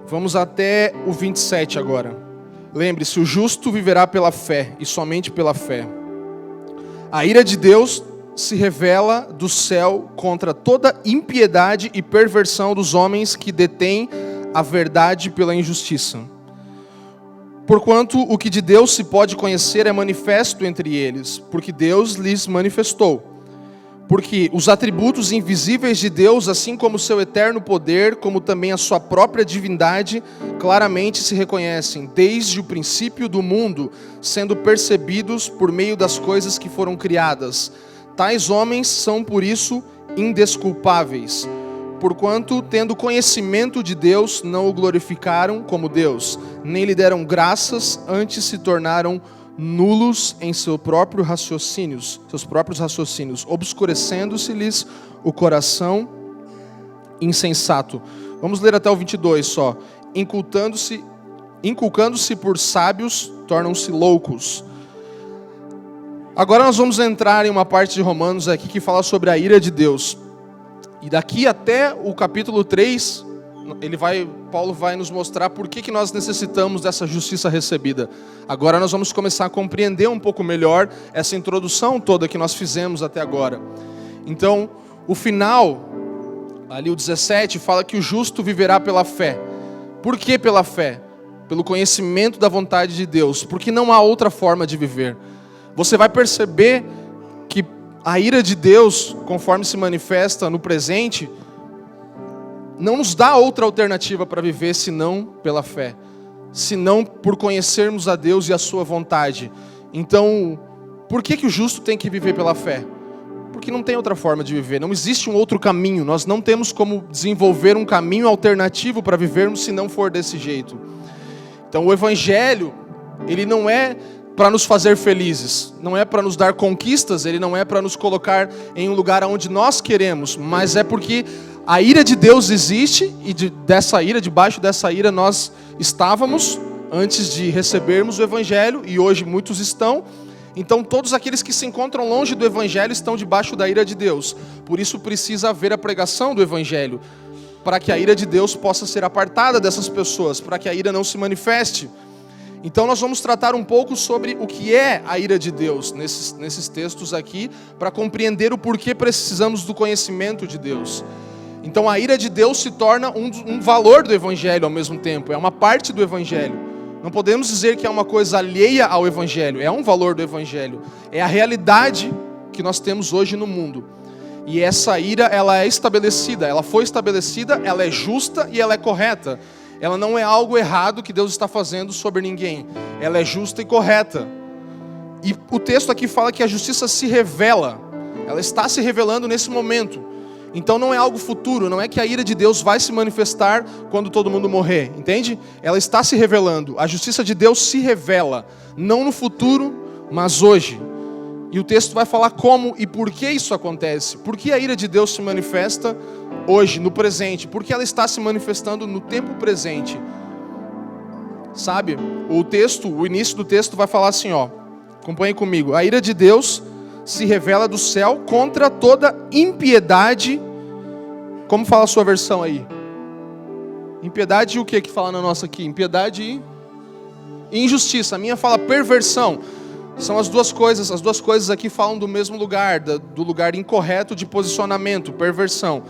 vamos até o 27 agora. Lembre-se, o justo viverá pela fé, e somente pela fé. A ira de Deus se revela do céu contra toda impiedade e perversão dos homens que detêm a verdade pela injustiça. Porquanto o que de Deus se pode conhecer é manifesto entre eles, porque Deus lhes manifestou. Porque os atributos invisíveis de Deus, assim como o seu eterno poder, como também a sua própria divindade, claramente se reconhecem desde o princípio do mundo, sendo percebidos por meio das coisas que foram criadas. Tais homens são, por isso, indesculpáveis. Porquanto, tendo conhecimento de Deus, não o glorificaram como Deus, nem lhe deram graças, antes se tornaram nulos em seus próprios raciocínios, obscurecendo-se-lhes o coração insensato. Vamos ler até o 22 só. Inculcando-se por sábios, tornam-se loucos. Agora nós vamos entrar em uma parte de Romanos aqui que fala sobre a ira de Deus. E daqui até o capítulo 3, Paulo vai nos mostrar por que nós necessitamos dessa justiça recebida. Agora nós vamos começar a compreender um pouco melhor essa introdução toda que nós fizemos até agora. Então, o final, ali o 17, fala que o justo viverá pela fé. Por que pela fé? Pelo conhecimento da vontade de Deus, porque não há outra forma de viver. Você vai perceber que a ira de Deus, conforme se manifesta no presente, não nos dá outra alternativa para viver senão pela fé, senão por conhecermos a Deus e a sua vontade. Então, por que o justo tem que viver pela fé? Porque não tem outra forma de viver, não existe um outro caminho, nós não temos como desenvolver um caminho alternativo para vivermos se não for desse jeito. Então o Evangelho, ele não é para nos fazer felizes, não é para nos dar conquistas, ele não é para nos colocar em um lugar onde nós queremos, mas é porque a ira de Deus existe e debaixo dessa ira nós estávamos antes de recebermos o Evangelho e hoje muitos estão. Então todos aqueles que se encontram longe do Evangelho estão debaixo da ira de Deus. Por isso precisa haver a pregação do Evangelho, para que a ira de Deus possa ser apartada dessas pessoas, para que a ira não se manifeste. Então nós vamos tratar um pouco sobre o que é a ira de Deus nesses textos aqui, para compreender o porquê precisamos do conhecimento de Deus. Então a ira de Deus se torna um valor do Evangelho ao mesmo tempo, é uma parte do Evangelho. Não podemos dizer que é uma coisa alheia ao Evangelho, é um valor do Evangelho, é a realidade que nós temos hoje no mundo. E essa ira, ela é estabelecida, ela foi estabelecida, ela é justa e ela é correta. Ela não é algo errado que Deus está fazendo sobre ninguém, ela é justa e correta. E o texto aqui fala que a justiça se revela, ela está se revelando nesse momento. Então não é algo futuro, não é que a ira de Deus vai se manifestar quando todo mundo morrer, entende? Ela está se revelando, a justiça de Deus se revela, não no futuro, mas hoje. E o texto vai falar como e por que isso acontece. Por que a ira de Deus se manifesta hoje, no presente? Por que ela está se manifestando no tempo presente? Sabe, o início do texto vai falar assim, ó. Acompanhe comigo. A ira de Deus se revela do céu contra toda impiedade. Como fala a sua versão aí? Impiedade e o que fala na nossa aqui? Impiedade e injustiça. A minha fala perversão. São as duas coisas aqui falam do mesmo lugar, do lugar incorreto de posicionamento, perversão.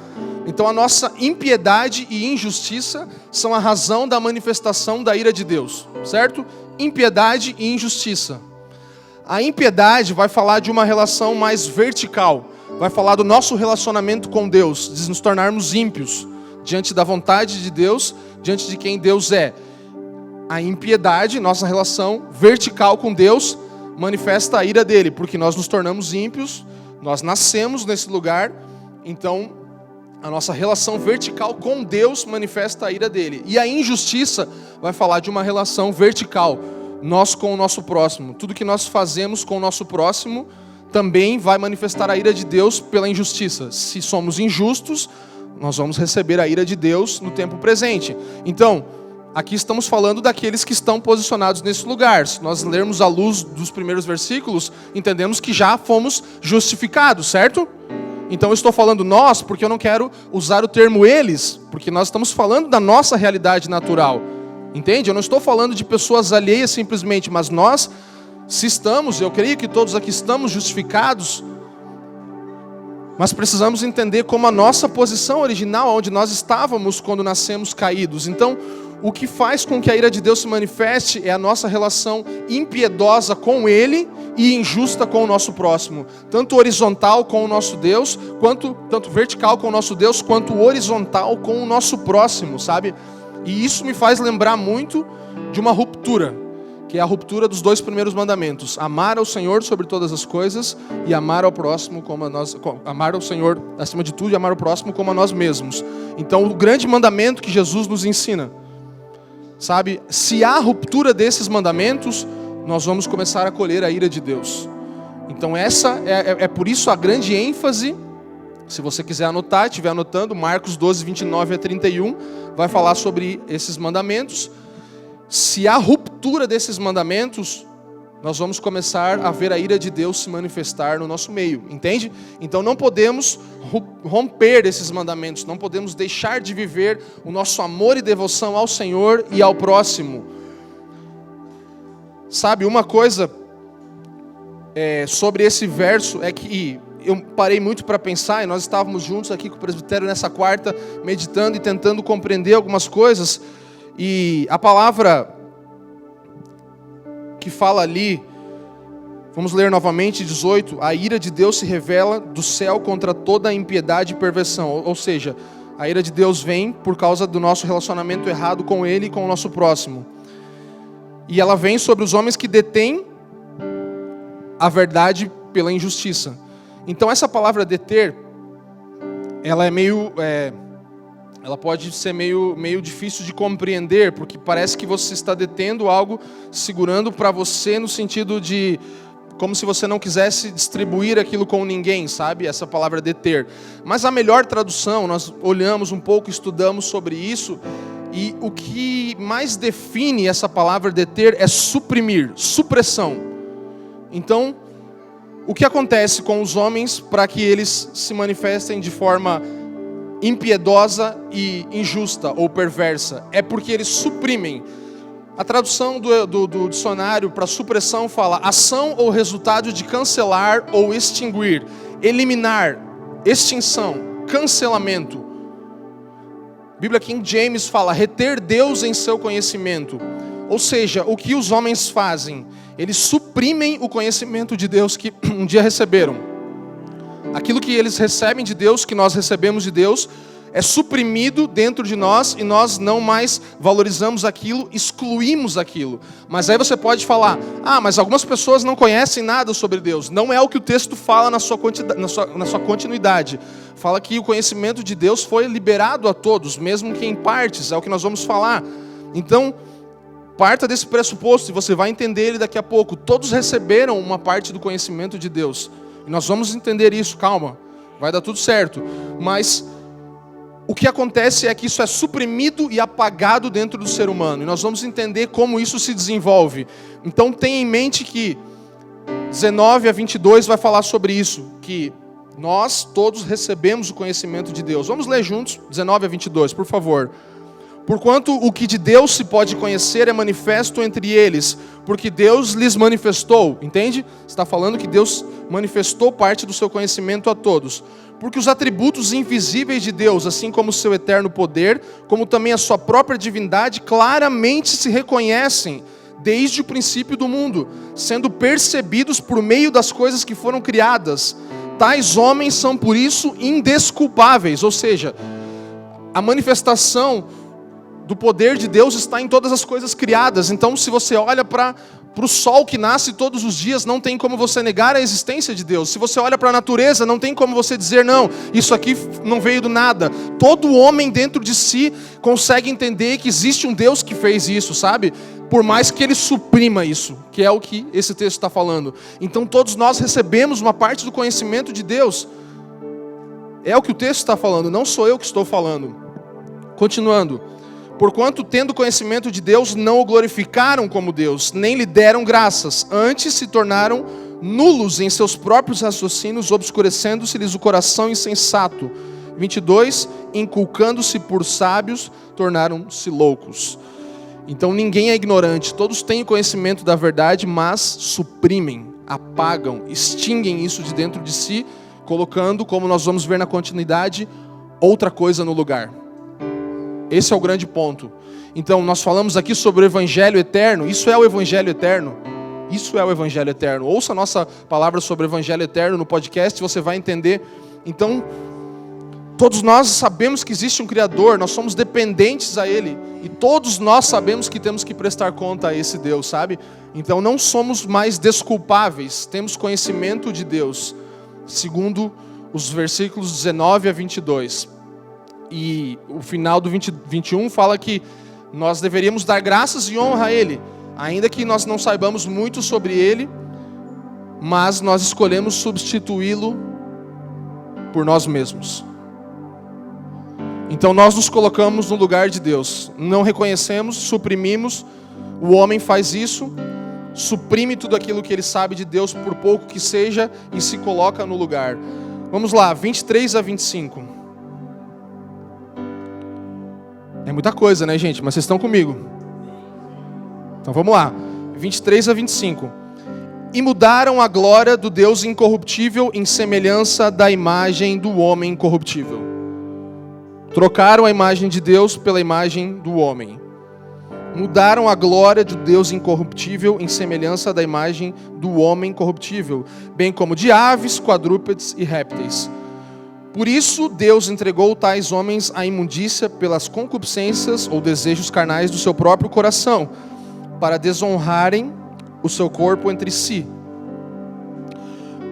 Então a nossa impiedade e injustiça são a razão da manifestação da ira de Deus, certo? Impiedade e injustiça. A impiedade vai falar de uma relação mais vertical, vai falar do nosso relacionamento com Deus, de nos tornarmos ímpios diante da vontade de Deus, diante de quem Deus é. A impiedade, nossa relação vertical com Deus, manifesta a ira dele, porque nós nos tornamos ímpios, nós nascemos nesse lugar, então a nossa relação vertical com Deus manifesta a ira dele. E a injustiça vai falar de uma relação vertical, nós com o nosso próximo. Tudo que nós fazemos com o nosso próximo também vai manifestar a ira de Deus pela injustiça. Se somos injustos, nós vamos receber a ira de Deus no tempo presente. Então, aqui estamos falando daqueles que estão posicionados nesse lugar. Se nós lermos à luz dos primeiros versículos, entendemos que já fomos justificados, certo? Então eu estou falando nós porque eu não quero usar o termo eles, porque nós estamos falando da nossa realidade natural. Entende? Eu não estou falando de pessoas alheias simplesmente, mas nós, se estamos, eu creio que todos aqui estamos justificados, mas precisamos entender como a nossa posição original, onde nós estávamos quando nascemos caídos. Então, o que faz com que a ira de Deus se manifeste é a nossa relação impiedosa com Ele e injusta com o nosso próximo. Tanto horizontal com o nosso Deus, tanto vertical com o nosso Deus, quanto horizontal com o nosso próximo, sabe? E isso me faz lembrar muito de uma ruptura, que é a ruptura dos 2 primeiros mandamentos: amar ao Senhor sobre todas as coisas e amar ao próximo como a nós, amar ao Senhor acima de tudo e amar ao próximo como a nós mesmos. Então, o grande mandamento que Jesus nos ensina, sabe, se há ruptura desses mandamentos, nós vamos começar a colher a ira de Deus. Então essa é por isso a grande ênfase. Se você quiser anotar, estiver anotando, Marcos 12, 29 a 31, vai falar sobre esses mandamentos. Se há ruptura desses mandamentos, nós vamos começar a ver a ira de Deus se manifestar no nosso meio, entende? Então não podemos romper esses mandamentos, não podemos deixar de viver o nosso amor e devoção ao Senhor e ao próximo. Sabe, uma coisa sobre esse verso é que eu parei muito para pensar, e nós estávamos juntos aqui com o presbitério nessa quarta, meditando e tentando compreender algumas coisas, e a palavra que fala ali, vamos ler novamente 18, a ira de Deus se revela do céu contra toda a impiedade e perversão, ou seja, a ira de Deus vem por causa do nosso relacionamento errado com Ele e com o nosso próximo, e ela vem sobre os homens que detêm a verdade pela injustiça. Então essa palavra deter, ela é ela pode ser meio difícil de compreender, porque parece que você está detendo algo, segurando para você no sentido de, como se você não quisesse distribuir aquilo com ninguém, sabe? Essa palavra deter. Mas a melhor tradução, nós olhamos um pouco, estudamos sobre isso, e o que mais define essa palavra deter é suprimir, supressão. Então, o que acontece com os homens para que eles se manifestem de forma impiedosa e injusta ou perversa? É porque eles suprimem. A tradução do dicionário para supressão fala ação ou resultado de cancelar ou extinguir, eliminar, extinção, cancelamento. A Bíblia King James fala reter Deus em seu conhecimento. Ou seja, o que os homens fazem? Eles suprimem o conhecimento de Deus que um dia receberam. Aquilo que eles recebem de Deus, que nós recebemos de Deus, é suprimido dentro de nós e nós não mais valorizamos aquilo, excluímos aquilo. Mas aí você pode falar, mas algumas pessoas não conhecem nada sobre Deus. Não é o que o texto fala na sua continuidade. Fala que o conhecimento de Deus foi liberado a todos, mesmo que em partes, é o que nós vamos falar. Então, parta desse pressuposto e você vai entender ele daqui a pouco. Todos receberam uma parte do conhecimento de Deus. E nós vamos entender isso, calma. Vai dar tudo certo. Mas o que acontece é que isso é suprimido e apagado dentro do ser humano. E nós vamos entender como isso se desenvolve. Então tenha em mente que 19 a 22 vai falar sobre isso. Que nós todos recebemos o conhecimento de Deus. Vamos ler juntos, 19 a 22, por favor. Porquanto o que de Deus se pode conhecer é manifesto entre eles, porque Deus lhes manifestou, entende? Está falando que Deus manifestou parte do seu conhecimento a todos. Porque os atributos invisíveis de Deus, assim como o seu eterno poder, como também a sua própria divindade, claramente se reconhecem desde o princípio do mundo, sendo percebidos por meio das coisas que foram criadas. Tais homens são por isso indesculpáveis, ou seja, a manifestação do poder de Deus está em todas as coisas criadas. Então, se você olha para o sol que nasce todos os dias, não tem como você negar a existência de Deus. Se você olha para a natureza, não tem como você dizer, não, isso aqui não veio do nada. Todo homem dentro de si consegue entender que existe um Deus que fez isso, sabe? Por mais que ele suprima isso, que é o que esse texto está falando. Então, todos nós recebemos uma parte do conhecimento de Deus. É o que o texto está falando, não sou eu que estou falando. Continuando. Porquanto, tendo conhecimento de Deus, não o glorificaram como Deus, nem lhe deram graças. Antes se tornaram nulos em seus próprios raciocínios, obscurecendo-se-lhes o coração insensato. 22, inculcando-se por sábios, tornaram-se loucos. Então ninguém é ignorante, todos têm conhecimento da verdade, mas suprimem, apagam, extinguem isso de dentro de si, colocando, como nós vamos ver na continuidade, outra coisa no lugar. Esse é o grande ponto. Então nós falamos aqui sobre o Evangelho eterno, isso é o Evangelho eterno. Isso é o Evangelho eterno. Ouça a nossa palavra sobre o Evangelho eterno no podcast, você vai entender. Então, todos nós sabemos que existe um Criador, nós somos dependentes a Ele. E todos nós sabemos que temos que prestar conta a esse Deus, sabe? Então não somos mais desculpáveis, temos conhecimento de Deus. Segundo os versículos 19 a 22. E o final do 21 fala que nós deveríamos dar graças e honra a Ele. Ainda que nós não saibamos muito sobre Ele, mas nós escolhemos substituí-lo por nós mesmos. Então nós nos colocamos no lugar de Deus, não reconhecemos, suprimimos. O homem faz isso, suprime tudo aquilo que ele sabe de Deus, por pouco que seja, e se coloca no lugar. Vamos lá, 23 a 25. É muita coisa, né, gente? Mas vocês estão comigo. Então vamos lá, 23 a 25. E mudaram a glória do Deus incorruptível em semelhança da imagem do homem incorruptível. Trocaram a imagem de Deus pela imagem do homem. Mudaram a glória de Deus incorruptível em semelhança da imagem do homem corruptível, bem como de aves, quadrúpedes e répteis. Por isso Deus entregou tais homens à imundícia pelas concupiscências ou desejos carnais do seu próprio coração, para desonrarem o seu corpo entre si.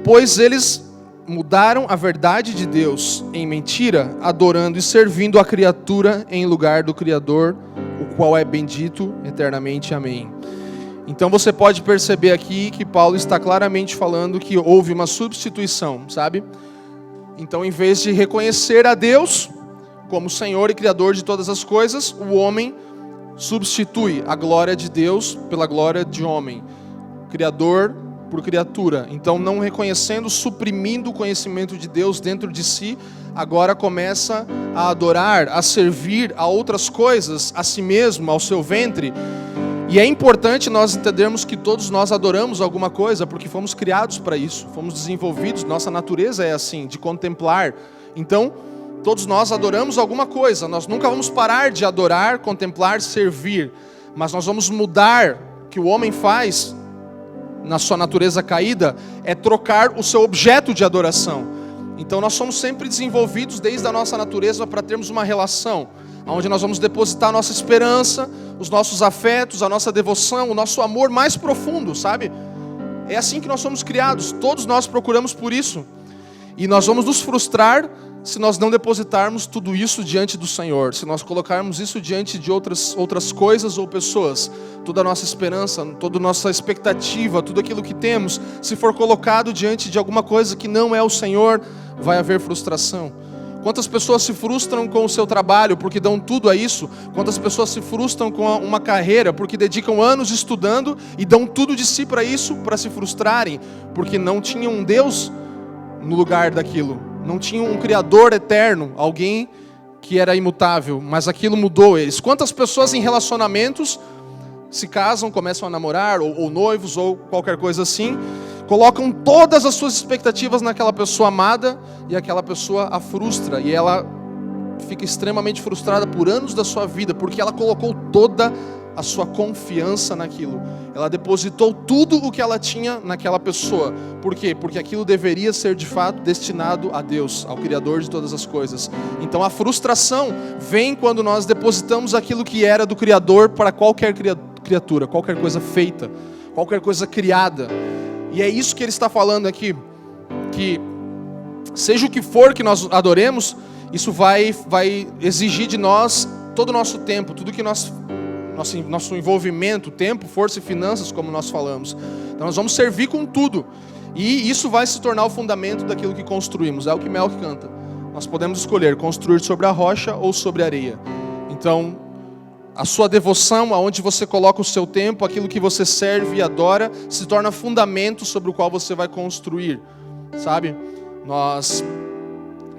Pois eles mudaram a verdade de Deus em mentira, adorando e servindo a criatura em lugar do Criador, o qual é bendito eternamente. Amém. Então você pode perceber aqui que Paulo está claramente falando que houve uma substituição, sabe? Então, em vez de reconhecer a Deus como Senhor e Criador de todas as coisas, o homem substitui a glória de Deus pela glória de homem, Criador por criatura. Então, não reconhecendo, suprimindo o conhecimento de Deus dentro de si, agora começa a adorar, a servir a outras coisas, a si mesmo, ao seu ventre. E é importante nós entendermos que todos nós adoramos alguma coisa, porque fomos criados para isso, fomos desenvolvidos, nossa natureza é assim, de contemplar. Então, todos nós adoramos alguma coisa, nós nunca vamos parar de adorar, contemplar, servir, mas nós vamos mudar. O que o homem faz na sua natureza caída é trocar o seu objeto de adoração. Então nós somos sempre desenvolvidos desde a nossa natureza para termos uma relação, onde nós vamos depositar a nossa esperança, os nossos afetos, a nossa devoção, o nosso amor mais profundo, sabe? É assim que nós somos criados, todos nós procuramos por isso. E nós vamos nos frustrar se nós não depositarmos tudo isso diante do Senhor, se nós colocarmos isso diante de outras coisas ou pessoas. Toda a nossa esperança, toda a nossa expectativa, tudo aquilo que temos, se for colocado diante de alguma coisa que não é o Senhor, vai haver frustração. Quantas pessoas se frustram com o seu trabalho porque dão tudo a isso? Quantas pessoas se frustram com uma carreira porque dedicam anos estudando e dão tudo de si para isso, para se frustrarem, porque não tinham um Deus no lugar daquilo, não tinham um Criador eterno, alguém que era imutável, mas aquilo mudou eles. Quantas pessoas em relacionamentos se casam, começam a namorar, ou noivos, ou qualquer coisa assim, colocam todas as suas expectativas naquela pessoa amada, e aquela pessoa a frustra, e ela fica extremamente frustrada por anos da sua vida, porque ela colocou toda a sua confiança naquilo. Ela depositou tudo o que ela tinha naquela pessoa. Por quê? Porque aquilo deveria ser de fato destinado a Deus, ao Criador de todas as coisas. Então a frustração vem quando nós depositamos aquilo que era do Criador para qualquer criatura, qualquer coisa feita, qualquer coisa criada. E é isso que ele está falando aqui, que seja o que for que nós adoremos, isso vai exigir de nós todo o nosso tempo, tudo que nosso envolvimento, tempo, força e finanças, como nós falamos. Então nós vamos servir com tudo, e isso vai se tornar o fundamento daquilo que construímos. É o que Melk canta. Nós podemos escolher construir sobre a rocha ou sobre a areia. Então a sua devoção, aonde você coloca o seu tempo, aquilo que você serve e adora, se torna fundamento sobre o qual você vai construir, sabe? Nós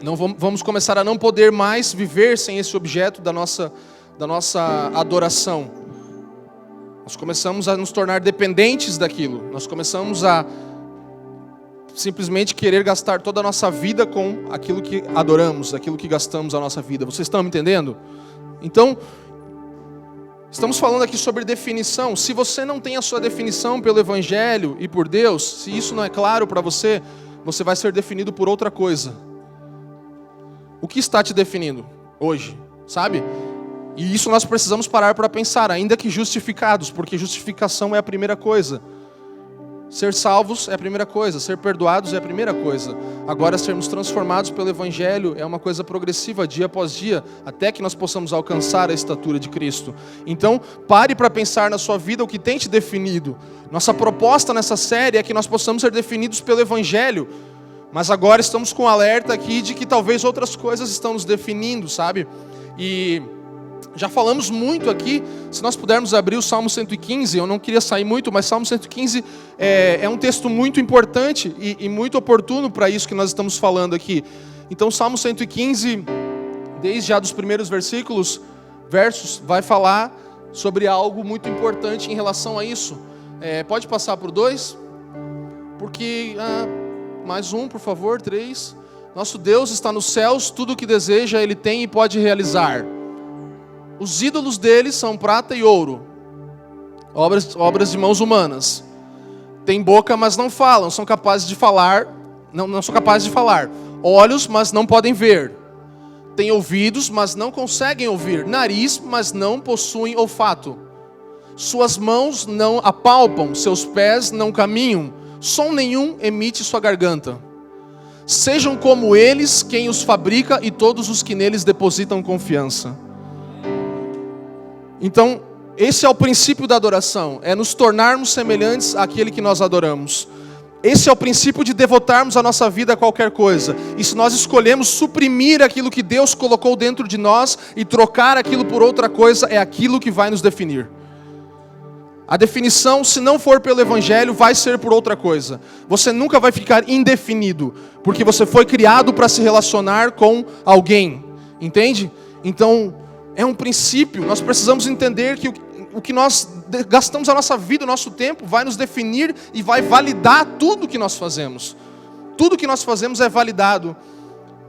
não vamos começar a não poder mais viver sem esse objeto da nossa adoração. Nós começamos a nos tornar dependentes daquilo. Nós começamos a simplesmente querer gastar toda a nossa vida com aquilo que adoramos, aquilo que gastamos a nossa vida. Vocês estão me entendendo? Então, estamos falando aqui sobre definição. Se você não tem a sua definição pelo Evangelho e por Deus, se isso não é claro para você, você vai ser definido por outra coisa. O que está te definindo hoje, sabe? E isso nós precisamos parar para pensar, ainda que justificados, porque justificação é a primeira coisa. Ser salvos é a primeira coisa, ser perdoados é a primeira coisa. Agora, sermos transformados pelo Evangelho é uma coisa progressiva, dia após dia, até que nós possamos alcançar a estatura de Cristo. Então, pare para pensar na sua vida o que tem te definido. Nossa proposta nessa série é que nós possamos ser definidos pelo Evangelho, mas agora estamos com um alerta aqui de que talvez outras coisas estão nos definindo, sabe? E já falamos muito aqui, se nós pudermos abrir o Salmo 115, eu não queria sair muito, mas Salmo 115 é um texto muito importante e muito oportuno para isso que nós estamos falando aqui. Então, Salmo 115, desde já dos primeiros versos, vai falar sobre algo muito importante em relação a isso. Pode passar por 2? Porque, mais um, por favor, 3. Nosso Deus está nos céus, tudo o que deseja Ele tem e pode realizar. Os ídolos deles são prata e ouro, obras de mãos humanas. Têm boca, mas não falam, são capazes de falar, não são capazes de falar. Olhos, mas não podem ver. Têm ouvidos, mas não conseguem ouvir. Nariz, mas não possuem olfato. Suas mãos não apalpam, seus pés não caminham. Som nenhum emite sua garganta. Sejam como eles quem os fabrica e todos os que neles depositam confiança. Então, esse é o princípio da adoração, é nos tornarmos semelhantes àquele que nós adoramos. Esse é o princípio de devotarmos a nossa vida a qualquer coisa. E se nós escolhemos suprimir aquilo que Deus colocou dentro de nós e trocar aquilo por outra coisa, é aquilo que vai nos definir. A definição, se não for pelo Evangelho, vai ser por outra coisa. Você nunca vai ficar indefinido, porque você foi criado para se relacionar com alguém, entende? Então, é um princípio, nós precisamos entender que o que nós gastamos a nossa vida, o nosso tempo, vai nos definir e vai validar tudo que nós fazemos. Tudo que nós fazemos é validado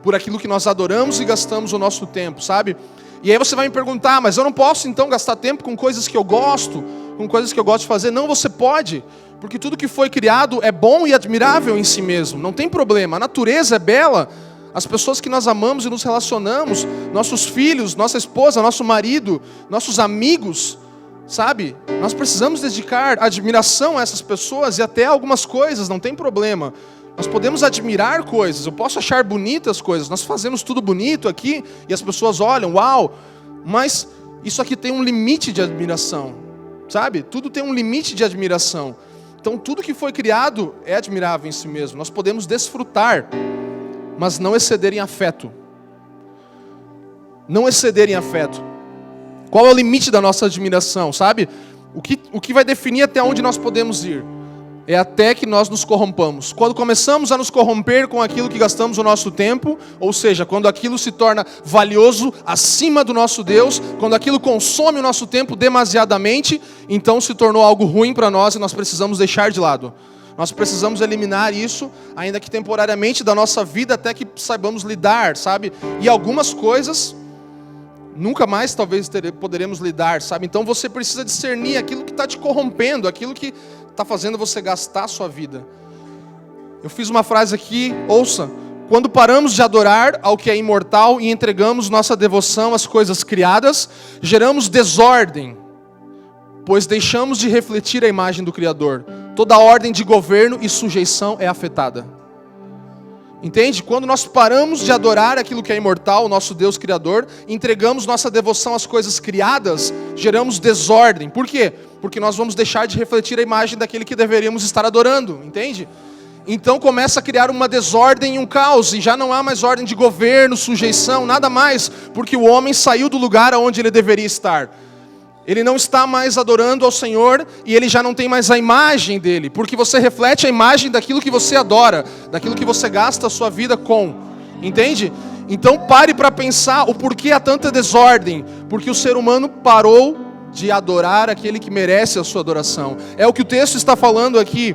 por aquilo que nós adoramos e gastamos o nosso tempo, sabe? E aí você vai me perguntar, mas eu não posso então gastar tempo com coisas que eu gosto, com coisas que eu gosto de fazer? Não, você pode, porque tudo que foi criado é bom e admirável em si mesmo, não tem problema, a natureza é bela. As pessoas que nós amamos e nos relacionamos, nossos filhos, nossa esposa, nosso marido, nossos amigos, sabe? Nós precisamos dedicar admiração a essas pessoas e até algumas coisas, não tem problema. Nós podemos admirar coisas, eu posso achar bonitas coisas, nós fazemos tudo bonito aqui e as pessoas olham, uau, mas isso aqui tem um limite de admiração, sabe? Tudo tem um limite de admiração. Então tudo que foi criado é admirável em si mesmo, nós podemos desfrutar, mas não exceder em afeto. Não exceder em afeto. Qual é o limite da nossa admiração, sabe? O que vai definir até onde nós podemos ir? É até que nós nos corrompamos. Quando começamos a nos corromper com aquilo que gastamos o nosso tempo, ou seja, quando aquilo se torna valioso acima do nosso Deus, quando aquilo consome o nosso tempo demasiadamente, então se tornou algo ruim para nós e nós precisamos deixar de lado. Nós precisamos eliminar isso, ainda que temporariamente, da nossa vida, até que saibamos lidar, sabe? E algumas coisas, nunca mais talvez poderemos lidar, sabe? Então você precisa discernir aquilo que está te corrompendo, aquilo que está fazendo você gastar a sua vida. Eu fiz uma frase aqui, ouça. Quando paramos de adorar ao que é imortal e entregamos nossa devoção às coisas criadas, geramos desordem, pois deixamos de refletir a imagem do Criador. Toda ordem de governo e sujeição é afetada. Entende? Quando nós paramos de adorar aquilo que é imortal, o nosso Deus Criador, entregamos nossa devoção às coisas criadas, geramos desordem. Por quê? Porque nós vamos deixar de refletir a imagem daquele que deveríamos estar adorando, entende? Então começa a criar uma desordem e um caos, e já não há mais ordem de governo, sujeição, nada mais, porque o homem saiu do lugar onde ele deveria estar. Ele não está mais adorando ao Senhor e ele já não tem mais a imagem dele, porque você reflete a imagem daquilo que você adora, daquilo que você gasta a sua vida com, entende? Então pare para pensar o porquê há tanta desordem, porque o ser humano parou de adorar aquele que merece a sua adoração. É o que o texto está falando aqui.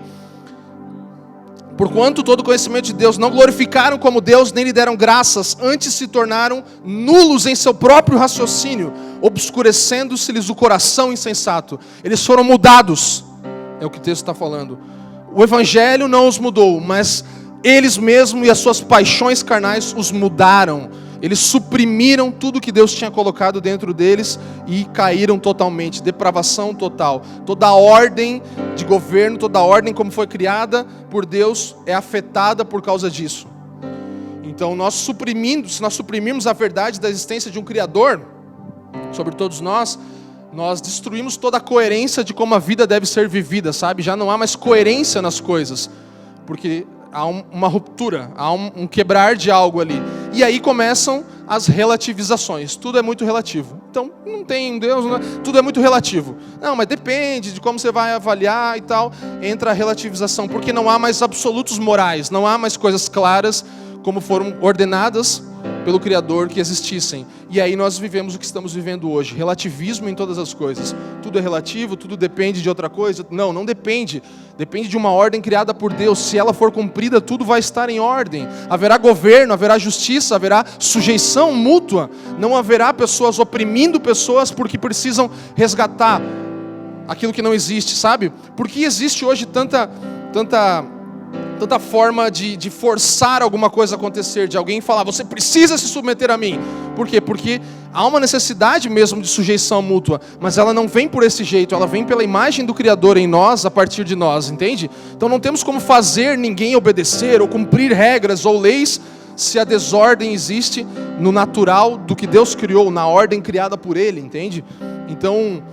Porquanto todo conhecimento de Deus não glorificaram como Deus, nem lhe deram graças, antes se tornaram nulos em seu próprio raciocínio, obscurecendo-se-lhes o coração insensato. Eles foram mudados, é o que o texto está falando. O evangelho não os mudou, mas eles mesmos e as suas paixões carnais os mudaram. Eles suprimiram tudo que Deus tinha colocado dentro deles e caíram totalmente, depravação total. Toda a ordem de governo, toda a ordem como foi criada por Deus é afetada por causa disso. Então, se nós suprimirmos a verdade da existência de um Criador sobre todos nós destruímos toda a coerência de como a vida deve ser vivida, sabe? Já não há mais coerência nas coisas, porque há uma ruptura, há um quebrar de algo ali. E aí começam as relativizações. Tudo é muito relativo. Então, não tem Deus, não é? Tudo é muito relativo. Não, mas depende de como você vai avaliar e tal. Entra a relativização, porque não há mais absolutos morais, não há mais coisas claras como foram ordenadas pelo Criador que existissem. E aí nós vivemos o que estamos vivendo hoje. Relativismo em todas as coisas. Tudo é relativo, tudo depende de outra coisa. Não, não depende. Depende de uma ordem criada por Deus. Se ela for cumprida, tudo vai estar em ordem. Haverá governo, haverá justiça, haverá sujeição mútua. Não haverá pessoas oprimindo pessoas porque precisam resgatar aquilo que não existe, sabe? Por que existe hoje tanta forma de forçar alguma coisa a acontecer, de alguém falar, você precisa se submeter a mim? Por quê? Porque há uma necessidade mesmo de sujeição mútua, mas ela não vem por esse jeito, ela vem pela imagem do Criador em nós, a partir de nós, entende? Então não temos como fazer ninguém obedecer, ou cumprir regras ou leis, se a desordem existe no natural do que Deus criou, na ordem criada por Ele, entende? Então,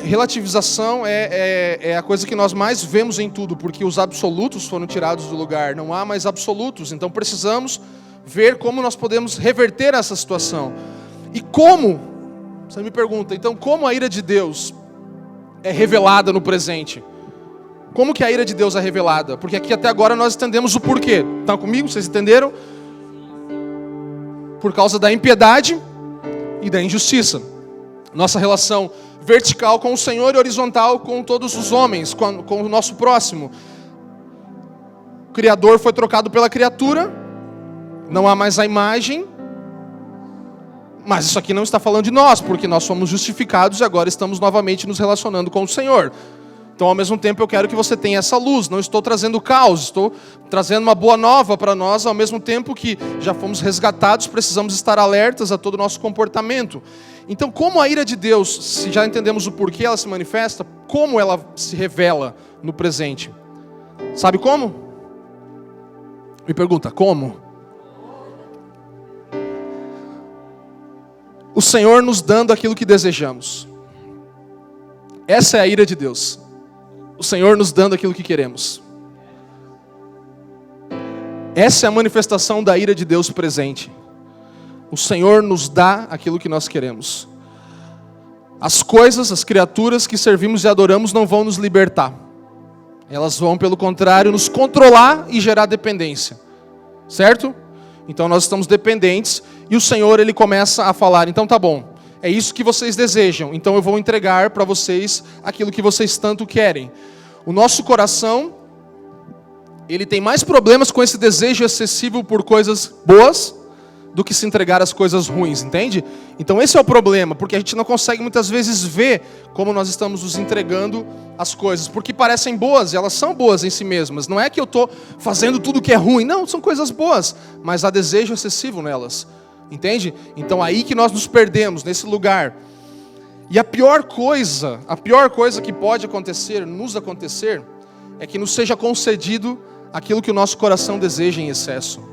relativização é a coisa que nós mais vemos em tudo, porque os absolutos foram tirados do lugar, não há mais absolutos, então precisamos ver como nós podemos reverter essa situação. E como, você me pergunta, então como a ira de Deus é revelada no presente? Como que a ira de Deus é revelada? Porque aqui até agora nós entendemos o porquê. Estão comigo? Vocês entenderam? Por causa da impiedade e da injustiça. Nossa relação vertical com o Senhor e horizontal com todos os homens, com o nosso próximo. O Criador foi trocado pela criatura, não há mais a imagem, mas isso aqui não está falando de nós, porque nós somos justificados e agora estamos novamente nos relacionando com o Senhor. Então, ao mesmo tempo, eu quero que você tenha essa luz. Não estou trazendo caos, estou trazendo uma boa nova para nós, ao mesmo tempo que já fomos resgatados, precisamos estar alertas a todo o nosso comportamento. Então, como a ira de Deus, se já entendemos o porquê ela se manifesta, como ela se revela no presente? Sabe como? Me pergunta, como? O Senhor nos dando aquilo que desejamos. Essa é a ira de Deus. O Senhor nos dando aquilo que queremos. Essa é a manifestação da ira de Deus presente. O Senhor nos dá aquilo que nós queremos. As coisas, as criaturas que servimos e adoramos não vão nos libertar. Elas vão, pelo contrário, nos controlar e gerar dependência. Certo? Então nós estamos dependentes e o Senhor, Ele começa a falar, então tá bom, é isso que vocês desejam, então eu vou entregar para vocês aquilo que vocês tanto querem. O nosso coração, ele tem mais problemas com esse desejo excessivo por coisas boas do que se entregar às coisas ruins, entende? Então esse é o problema, porque a gente não consegue muitas vezes ver como nós estamos nos entregando às coisas, porque parecem boas, e elas são boas em si mesmas. Não é que eu estou fazendo tudo que é ruim, não, são coisas boas, mas há desejo excessivo nelas, entende? Então aí que nós nos perdemos, nesse lugar. E a pior coisa que pode acontecer, nos acontecer, é que nos seja concedido aquilo que o nosso coração deseja em excesso.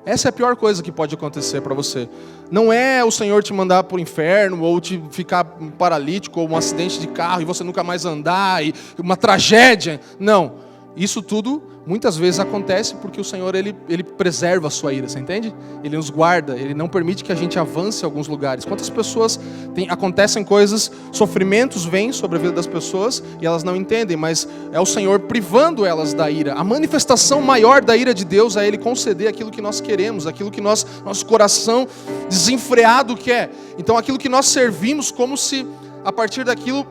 Essa é a pior coisa que pode acontecer para você. Não é o Senhor te mandar para o inferno, ou te ficar paralítico, ou um acidente de carro, e você nunca mais andar, e uma tragédia. Não. Isso tudo muitas vezes acontece porque o Senhor, Ele preserva a sua ira, você entende? Ele nos guarda, Ele não permite que a gente avance em alguns lugares. Quantas pessoas acontecem coisas, sofrimentos vêm sobre a vida das pessoas e elas não entendem, mas é o Senhor privando elas da ira. A manifestação maior da ira de Deus é Ele conceder aquilo que nós queremos, aquilo que nosso coração desenfreado quer. Então aquilo que nós servimos, como se a partir daquilo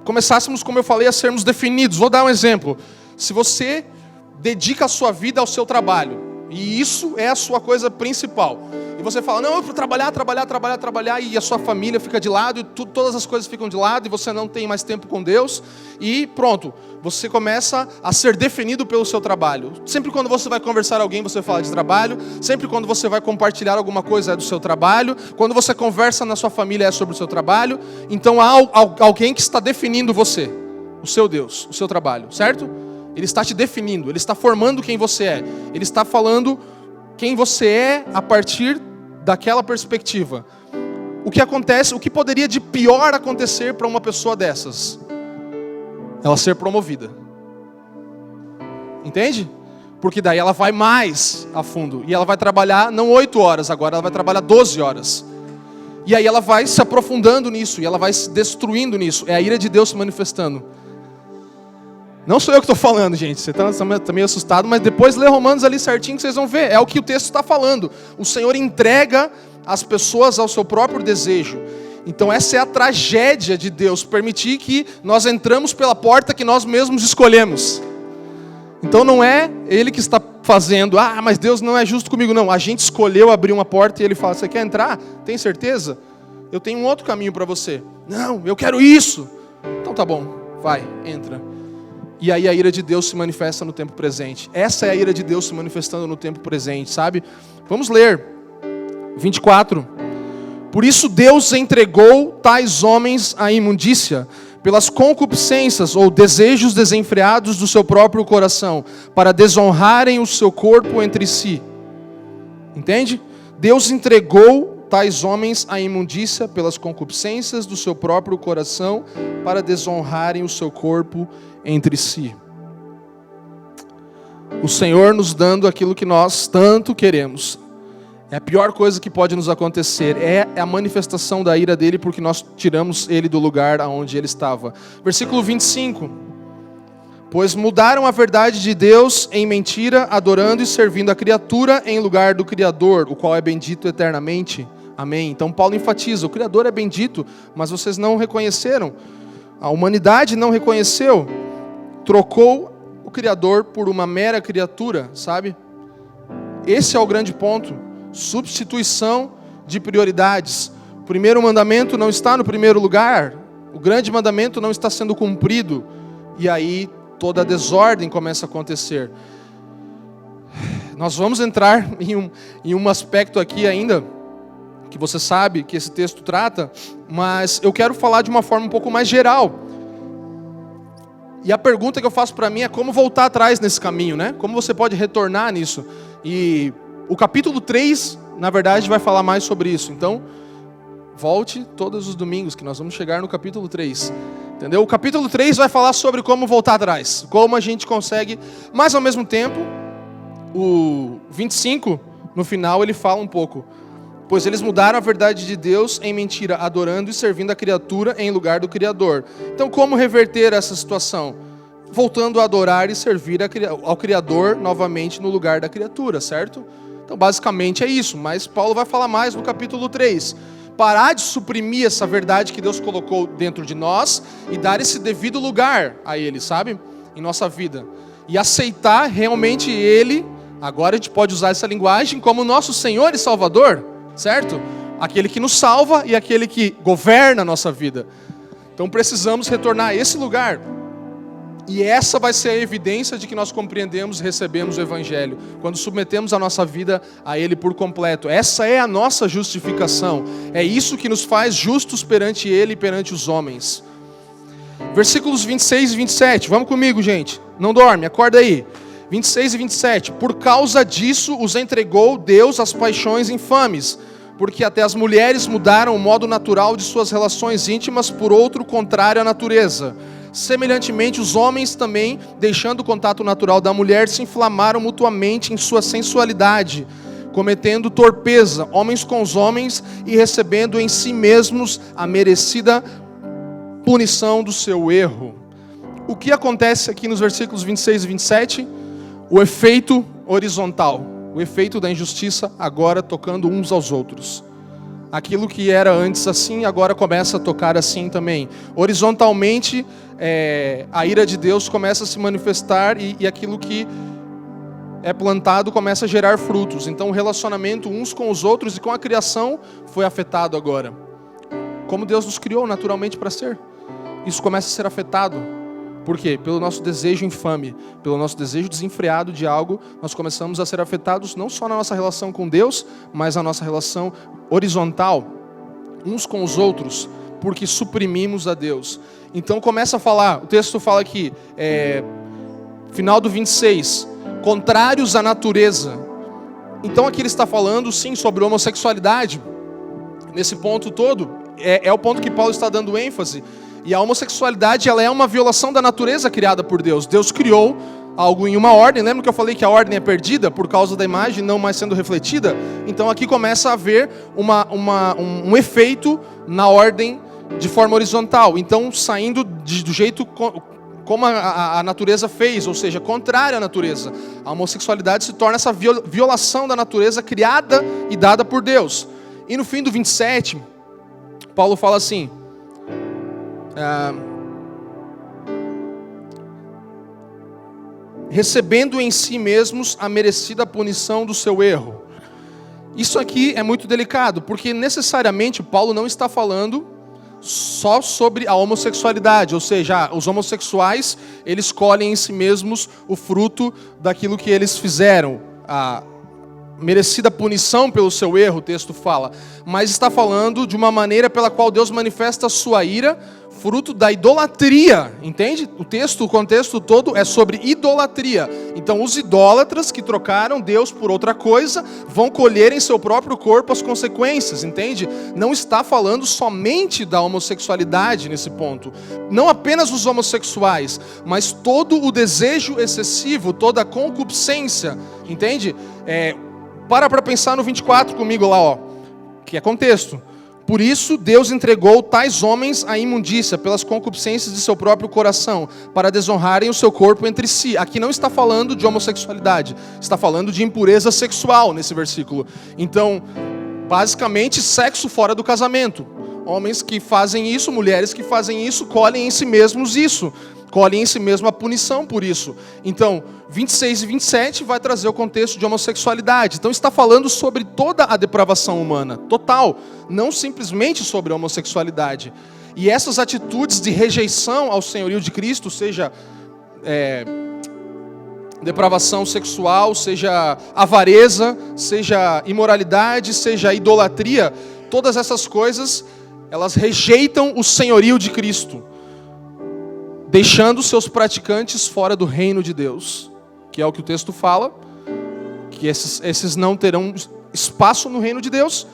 começássemos, como eu falei, a sermos definidos. Vou dar um exemplo. Se você dedica a sua vida ao seu trabalho, e isso é a sua coisa principal, e você fala, não, eu vou trabalhar, e a sua família fica de lado, e todas as coisas ficam de lado, e você não tem mais tempo com Deus, e pronto, você começa a ser definido pelo seu trabalho. Sempre quando você vai conversar com alguém, você fala de trabalho, sempre quando você vai compartilhar alguma coisa é do seu trabalho, quando você conversa na sua família é sobre o seu trabalho. Então há alguém que está definindo você, o seu Deus, o seu trabalho, certo? Ele está te definindo, Ele está formando quem você é. Ele está falando quem você é a partir daquela perspectiva. O que acontece, o que poderia de pior acontecer para uma pessoa dessas? Ela ser promovida. Entende? Porque daí ela vai mais a fundo. E ela vai trabalhar não 8 horas agora, ela vai trabalhar 12 horas. E aí ela vai se aprofundando nisso, e ela vai se destruindo nisso. É a ira de Deus se manifestando. Não sou eu que estou falando, gente. Você está meio assustado, mas depois lê Romanos ali certinho que vocês vão ver. É o que o texto está falando. O Senhor entrega as pessoas ao seu próprio desejo. Então essa é a tragédia de Deus, permitir que nós entramos pela porta que nós mesmos escolhemos. Então não é Ele que está fazendo, mas Deus não é justo comigo. Não, a gente escolheu abrir uma porta e Ele fala, você quer entrar? Tem certeza? Eu tenho um outro caminho para você. Não, eu quero isso. Então tá bom, vai, entra. E aí a ira de Deus se manifesta no tempo presente. Essa é a ira de Deus se manifestando no tempo presente, sabe? Vamos ler. 24. Por isso Deus entregou tais homens à imundícia, pelas concupiscências ou desejos desenfreados do seu próprio coração, para desonrarem o seu corpo entre si. Entende? Deus entregou tais homens à imundícia pelas concupiscências do seu próprio coração, para desonrarem o seu corpo entre si. O Senhor nos dando aquilo que nós tanto queremos. É a pior coisa que pode nos acontecer. É a manifestação da ira dele, porque nós tiramos ele do lugar onde ele estava. Versículo 25. Pois mudaram a verdade de Deus em mentira, adorando e servindo a criatura em lugar do Criador, o qual é bendito eternamente. Amém. Então Paulo enfatiza, o Criador é bendito, mas vocês não reconheceram. A humanidade não reconheceu. Trocou o Criador por uma mera criatura, sabe? Esse é o grande ponto. Substituição de prioridades. O primeiro mandamento não está no primeiro lugar. O grande mandamento não está sendo cumprido. E aí toda a desordem começa a acontecer. Nós vamos entrar em um aspecto aqui ainda, que você sabe que esse texto trata, mas eu quero falar de uma forma um pouco mais geral. E a pergunta que eu faço para mim é como voltar atrás nesse caminho, né? Como você pode retornar nisso? E o capítulo 3, na verdade, vai falar mais sobre isso. Então, volte todos os domingos, que nós vamos chegar no capítulo 3. Entendeu? O capítulo 3 vai falar sobre como voltar atrás. Como a gente consegue, mas ao mesmo tempo, o 25, no final, ele fala um pouco. Pois eles mudaram a verdade de Deus em mentira, adorando e servindo a criatura em lugar do Criador. Então, como reverter essa situação? Voltando a adorar e servir ao Criador novamente no lugar da criatura, certo? Então, basicamente é isso, mas Paulo vai falar mais no capítulo 3. Parar de suprimir essa verdade que Deus colocou dentro de nós e dar esse devido lugar a Ele, sabe? Em nossa vida. E aceitar realmente Ele, agora a gente pode usar essa linguagem, como nosso Senhor e Salvador, certo? Aquele que nos salva e aquele que governa a nossa vida. Então precisamos retornar a esse lugar. E essa vai ser a evidência de que nós compreendemos e recebemos o Evangelho, quando submetemos a nossa vida a Ele por completo. Essa é a nossa justificação. É isso que nos faz justos perante Ele e perante os homens. Versículos 26 e 27. Vamos comigo, gente. Não dorme, acorda aí. 26 e 27. Por causa disso os entregou Deus às paixões infames, porque até as mulheres mudaram o modo natural de suas relações íntimas por outro contrário à natureza. Semelhantemente, os homens também, deixando o contato natural da mulher, se inflamaram mutuamente em sua sensualidade, cometendo torpeza, homens com os homens, e recebendo em si mesmos a merecida punição do seu erro. O que acontece aqui nos versículos 26 e 27? O efeito horizontal, o efeito da injustiça agora tocando uns aos outros. Aquilo que era antes assim, agora começa a tocar assim também. Horizontalmente, a ira de Deus começa a se manifestar e aquilo que é plantado começa a gerar frutos. Então o relacionamento uns com os outros e com a criação foi afetado agora. Como Deus nos criou naturalmente para ser. Isso começa a ser afetado. Por quê? Pelo nosso desejo infame, pelo nosso desejo desenfreado de algo, nós começamos a ser afetados não só na nossa relação com Deus, mas na nossa relação horizontal, uns com os outros, porque suprimimos a Deus. Então começa a falar, o texto fala aqui, final do 26, contrários à natureza. Então aqui ele está falando sim sobre homossexualidade, nesse ponto todo, é o ponto que Paulo está dando ênfase. E a homossexualidade, ela é uma violação da natureza criada por Deus. Deus criou algo em uma ordem. Lembra que eu falei que a ordem é perdida por causa da imagem não mais sendo refletida? Então aqui começa a haver um efeito na ordem de forma horizontal. Então saindo do jeito como a natureza fez, ou seja, contrário à natureza. A homossexualidade se torna essa violação da natureza criada e dada por Deus. E no fim do 27, Paulo fala assim... recebendo em si mesmos a merecida punição do seu erro. Isso aqui é muito delicado, porque necessariamente Paulo não está falando só sobre a homossexualidade, ou seja, os homossexuais, eles colhem em si mesmos o fruto daquilo que eles fizeram, a merecida punição pelo seu erro, o texto fala, mas está falando de uma maneira pela qual Deus manifesta a sua ira, fruto da idolatria, entende? O contexto todo é sobre idolatria. Então os idólatras que trocaram Deus por outra coisa vão colher em seu próprio corpo as consequências, entende? Não está falando somente da homossexualidade nesse ponto. Não apenas os homossexuais, mas todo o desejo excessivo, toda a concupiscência, entende? Para pensar no 24 comigo lá, ó, que é contexto. Por isso, Deus entregou tais homens à imundícia, pelas concupiscências de seu próprio coração, para desonrarem o seu corpo entre si. Aqui não está falando de homossexualidade, está falando de impureza sexual nesse versículo. Então, basicamente, sexo fora do casamento. Homens que fazem isso, mulheres que fazem isso, colhem em si mesmos isso. Colhem em si mesmo a punição por isso. Então, 26 e 27 vai trazer o contexto de homossexualidade. Então está falando sobre toda a depravação humana, total, não simplesmente sobre a homossexualidade. E essas atitudes de rejeição ao senhorio de Cristo, seja depravação sexual, seja avareza, seja imoralidade, seja idolatria, todas essas coisas, elas rejeitam o senhorio de Cristo, deixando seus praticantes fora do reino de Deus, que é o que o texto fala, que esses não terão espaço no reino de Deus,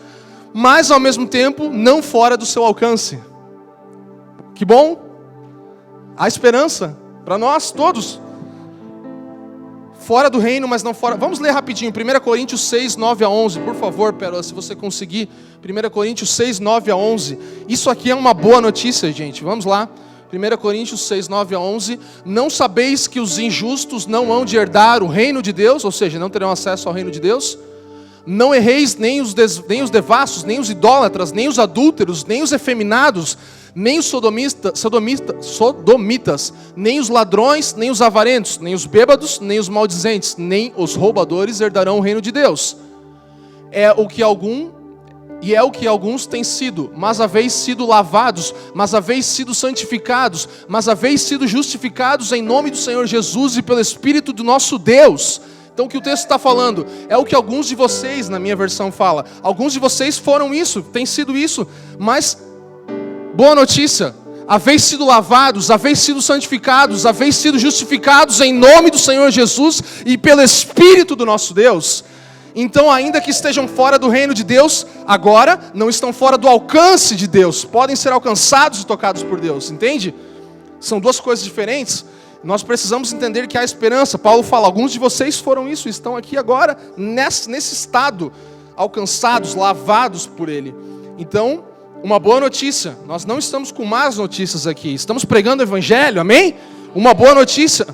mas ao mesmo tempo não fora do seu alcance. Que bom! Há esperança para nós todos. Fora do reino, mas não fora. Vamos ler rapidinho, 1 Coríntios 6, 9 a 11, por favor, Pérola, se você conseguir. 1 Coríntios 6, 9 a 11. Isso aqui é uma boa notícia, gente. Vamos lá. 1 Coríntios 6, 9 a 11, não sabeis que os injustos não hão de herdar o reino de Deus, ou seja, não terão acesso ao reino de Deus? Não erreis nem os devassos, nem os idólatras, nem os adúlteros, nem os efeminados, nem os sodomitas, nem os ladrões, nem os avarentos, nem os bêbados, nem os maldizentes, nem os roubadores herdarão o reino de Deus. É o que alguns têm sido, mas haveis sido lavados, mas haveis sido santificados, mas haveis sido justificados em nome do Senhor Jesus e pelo Espírito do nosso Deus. Então o que o texto está falando é o que alguns de vocês, na minha versão fala, alguns de vocês foram isso, têm sido isso, mas boa notícia, haveis sido lavados, haveis sido santificados, haveis sido justificados em nome do Senhor Jesus e pelo Espírito do nosso Deus. Então, ainda que estejam fora do reino de Deus, agora não estão fora do alcance de Deus. Podem ser alcançados e tocados por Deus, entende? São duas coisas diferentes. Nós precisamos entender que há esperança. Paulo fala, alguns de vocês foram isso, estão aqui agora nesse estado, alcançados, lavados por Ele. Então, uma boa notícia, nós não estamos com más notícias aqui, estamos pregando o Evangelho, amém? Uma boa notícia.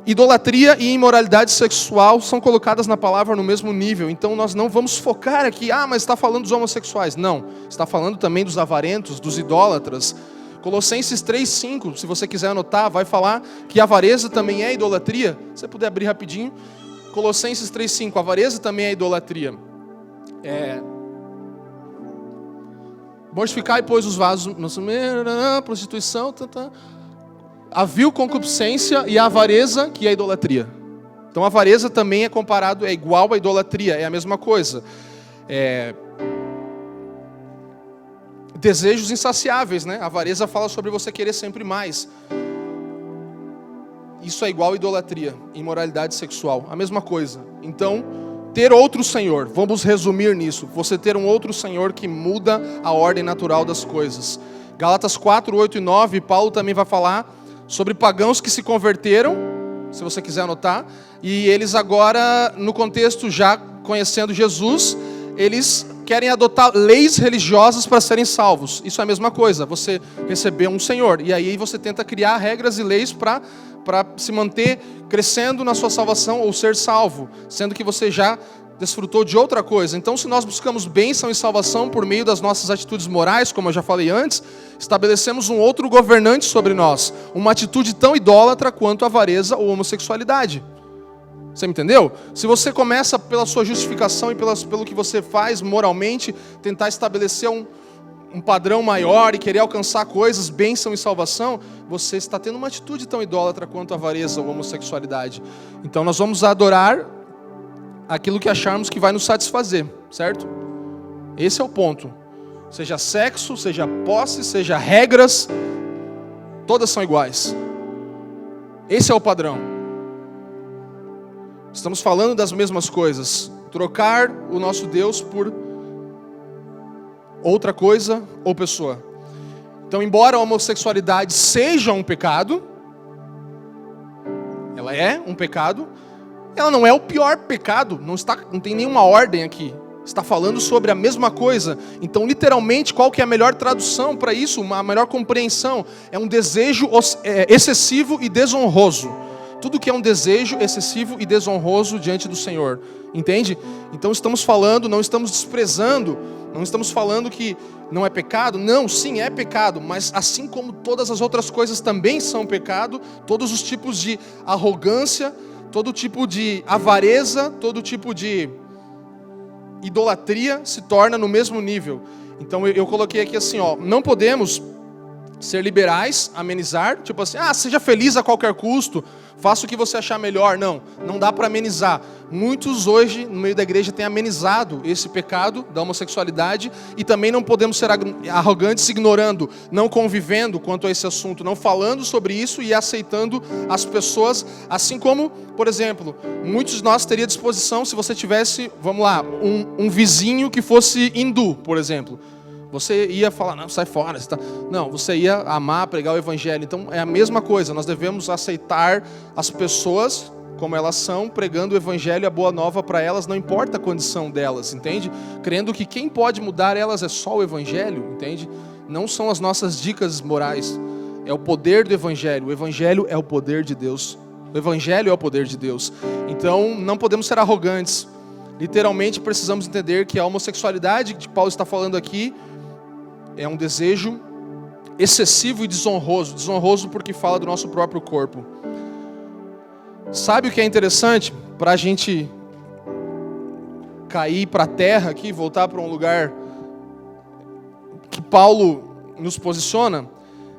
Idolatria e imoralidade sexual são colocadas na palavra no mesmo nível, então nós não vamos focar aqui, mas está falando dos homossexuais. Não, está falando também dos avarentos, dos idólatras. Colossenses 3,5, se você quiser anotar, vai falar que a avareza também é idolatria. Se você puder abrir rapidinho. Colossenses 3,5, a avareza também é idolatria. Mortificai, pois, os vasos, prostituição, a vil concupiscência e a avareza, que é a idolatria. Então a avareza também é comparado, é igual à idolatria, é a mesma coisa. Desejos insaciáveis, né? A avareza fala sobre você querer sempre mais. Isso é igual à idolatria, imoralidade sexual, a mesma coisa. Então, ter outro Senhor, vamos resumir nisso. Você ter um outro Senhor que muda a ordem natural das coisas. Gálatas 4, 8 e 9, Paulo também vai falar sobre pagãos que se converteram, se você quiser anotar, e eles agora, no contexto já conhecendo Jesus, eles querem adotar leis religiosas para serem salvos. Isso é a mesma coisa, você receber um Senhor, e aí você tenta criar regras e leis para se manter crescendo na sua salvação ou ser salvo, sendo que você já desfrutou de outra coisa. Então, se nós buscamos bênção e salvação por meio das nossas atitudes morais, como eu já falei antes, estabelecemos um outro governante sobre nós, uma atitude tão idólatra quanto a avareza ou homossexualidade. Você me entendeu? Se você começa pela sua justificação e pelo que você faz moralmente, tentar estabelecer um padrão maior e querer alcançar coisas, bênção e salvação, você está tendo uma atitude tão idólatra quanto a avareza ou a homossexualidade. Então nós vamos adorar aquilo que acharmos que vai nos satisfazer, certo? Esse é o ponto. Seja sexo, seja posse, seja regras, todas são iguais. Esse é o padrão. Estamos falando das mesmas coisas. Trocar o nosso Deus por outra coisa ou pessoa. Então, embora a homossexualidade seja um pecado, ela é um pecado, ela não é o pior pecado, não tem nenhuma ordem aqui. Está falando sobre a mesma coisa. Então, literalmente, qual que é a melhor tradução para isso? A melhor compreensão? É um desejo excessivo e desonroso. Tudo que é um desejo excessivo e desonroso diante do Senhor. Entende? Então estamos falando, não estamos desprezando, não estamos falando que não é pecado. Não, sim, é pecado. Mas assim como todas as outras coisas também são pecado, todos os tipos de arrogância, todo tipo de avareza, todo tipo de idolatria se torna no mesmo nível. Então eu coloquei aqui assim, não podemos ser liberais, amenizar, tipo assim, seja feliz a qualquer custo, faça o que você achar melhor. Não dá para amenizar. Muitos hoje, no meio da igreja, têm amenizado esse pecado da homossexualidade, e também não podemos ser arrogantes ignorando, não convivendo quanto a esse assunto, não falando sobre isso e aceitando as pessoas, assim como, por exemplo, muitos de nós teriam disposição se você tivesse, vamos lá, um vizinho que fosse hindu, por exemplo. Você ia falar, não, sai fora. Não, você ia amar, pregar o evangelho. Então é a mesma coisa, nós devemos aceitar as pessoas como elas são, pregando o evangelho e a boa nova para elas, não importa a condição delas, entende? Crendo que quem pode mudar elas é só o evangelho, entende? Não são as nossas dicas morais, é o poder do evangelho. O evangelho é o poder de Deus. O evangelho é o poder de Deus. Então não podemos ser arrogantes. Literalmente precisamos entender que a homossexualidade que Paulo está falando aqui é um desejo excessivo e desonroso. Desonroso porque fala do nosso próprio corpo. Sabe o que é interessante? Para a gente cair para a terra aqui, voltar para um lugar que Paulo nos posiciona,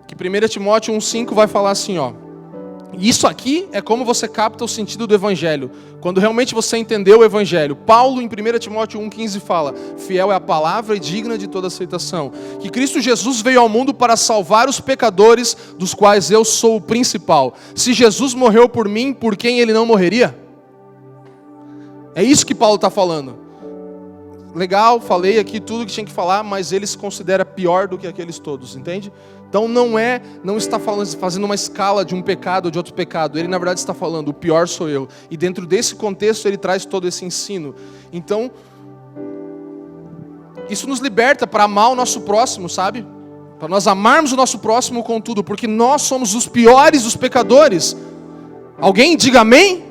que 1 Timóteo 1,5 vai falar assim, isso aqui é como você capta o sentido do evangelho, quando realmente você entendeu o evangelho. Paulo em 1 Timóteo 1,15 fala, fiel é a palavra e digna de toda aceitação, que Cristo Jesus veio ao mundo para salvar os pecadores, dos quais eu sou o principal. Se Jesus morreu por mim, por quem ele não morreria? É isso que Paulo está falando. legal, falei aqui tudo que tinha que falar, mas ele se considera pior do que aqueles todos, entende? Então não está fazendo uma escala de um pecado ou de outro pecado. Ele na verdade está falando, o pior sou eu. E dentro desse contexto ele traz todo esse ensino. Então, isso nos liberta para amar o nosso próximo, sabe? Para nós amarmos o nosso próximo com tudo, porque nós somos os piores dos pecadores. Alguém diga amém?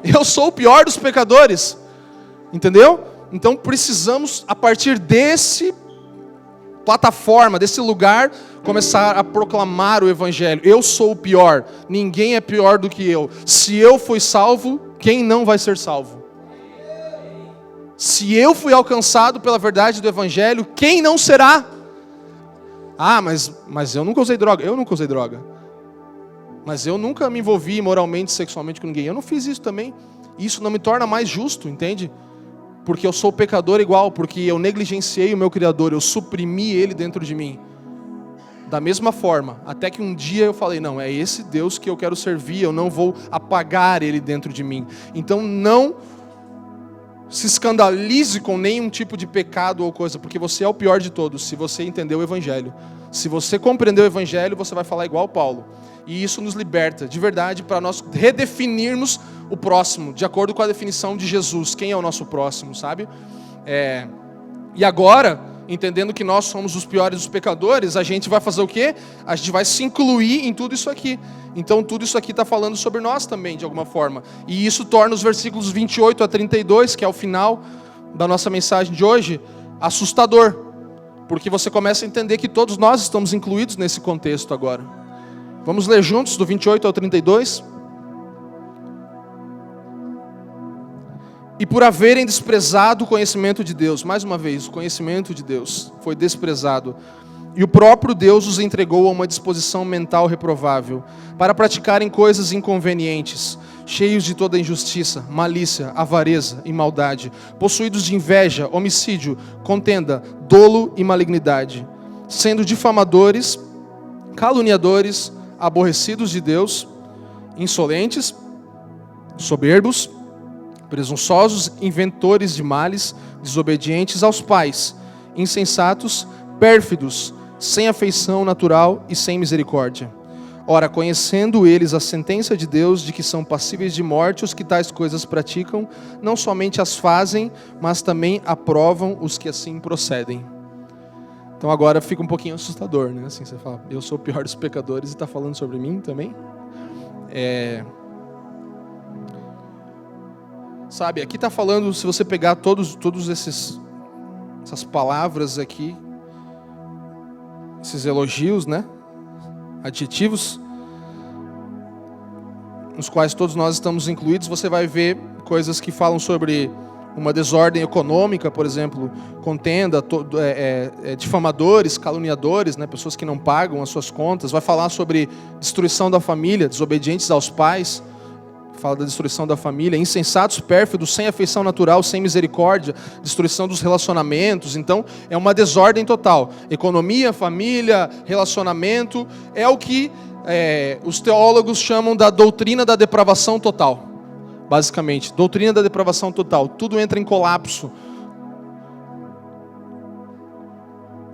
Eu sou o pior dos pecadores. Entendeu? Então precisamos, a partir desse plataforma, desse lugar, começar a proclamar o Evangelho. Eu sou o pior, ninguém é pior do que eu. Se eu fui salvo, quem não vai ser salvo? Se eu fui alcançado pela verdade do Evangelho, quem não será? Ah, mas eu nunca usei droga. Eu nunca usei droga. Mas eu nunca me envolvi moralmente, sexualmente com ninguém. Eu não fiz isso também. Isso não me torna mais justo, entende? Porque eu sou pecador igual, porque eu negligenciei o meu Criador, eu suprimi Ele dentro de mim. Da mesma forma, até que um dia eu falei, não, é esse Deus que eu quero servir, eu não vou apagar Ele dentro de mim. Então não se escandalize com nenhum tipo de pecado ou coisa, porque você é o pior de todos, se você entendeu o Evangelho. Se você compreendeu o Evangelho, você vai falar igual Paulo. E isso nos liberta, de verdade, para nós redefinirmos o próximo, de acordo com a definição de Jesus. Quem é o nosso próximo, sabe? E agora, entendendo que nós somos os piores dos pecadores, a gente vai fazer o quê? A gente vai se incluir em tudo isso aqui. Então tudo isso aqui está falando sobre nós também, de alguma forma. E isso torna os versículos 28 a 32, que é o final da nossa mensagem de hoje, assustador. Porque você começa a entender que todos nós estamos incluídos nesse contexto agora. Vamos ler juntos, do 28 ao 32. E por haverem desprezado o conhecimento de Deus, mais uma vez, o conhecimento de Deus foi desprezado, e o próprio Deus os entregou a uma disposição mental reprovável, para praticarem coisas inconvenientes, cheios de toda injustiça, malícia, avareza e maldade, possuídos de inveja, homicídio, contenda, dolo e malignidade, sendo difamadores, caluniadores, aborrecidos de Deus, insolentes, soberbos, presunçosos, inventores de males, desobedientes aos pais, insensatos, pérfidos, sem afeição natural e sem misericórdia. Ora, conhecendo eles a sentença de Deus de que são passíveis de morte os que tais coisas praticam, não somente as fazem, mas também aprovam os que assim procedem. Então agora fica um pouquinho assustador, né? Assim, você fala, eu sou o pior dos pecadores e está falando sobre mim também? Sabe, aqui está falando, se você pegar todos essas palavras aqui, esses elogios, né? Adjetivos, nos quais todos nós estamos incluídos, você vai ver coisas que falam sobre uma desordem econômica, por exemplo, contenda, difamadores, caluniadores, né, pessoas que não pagam as suas contas. Vai falar sobre destruição da família, desobedientes aos pais. Fala da destruição da família, insensatos, pérfidos, sem afeição natural, sem misericórdia, destruição dos relacionamentos. Então, é uma desordem total. Economia, família, relacionamento, é o que os teólogos chamam da doutrina da depravação total. Basicamente, doutrina da depravação total. Tudo entra em colapso.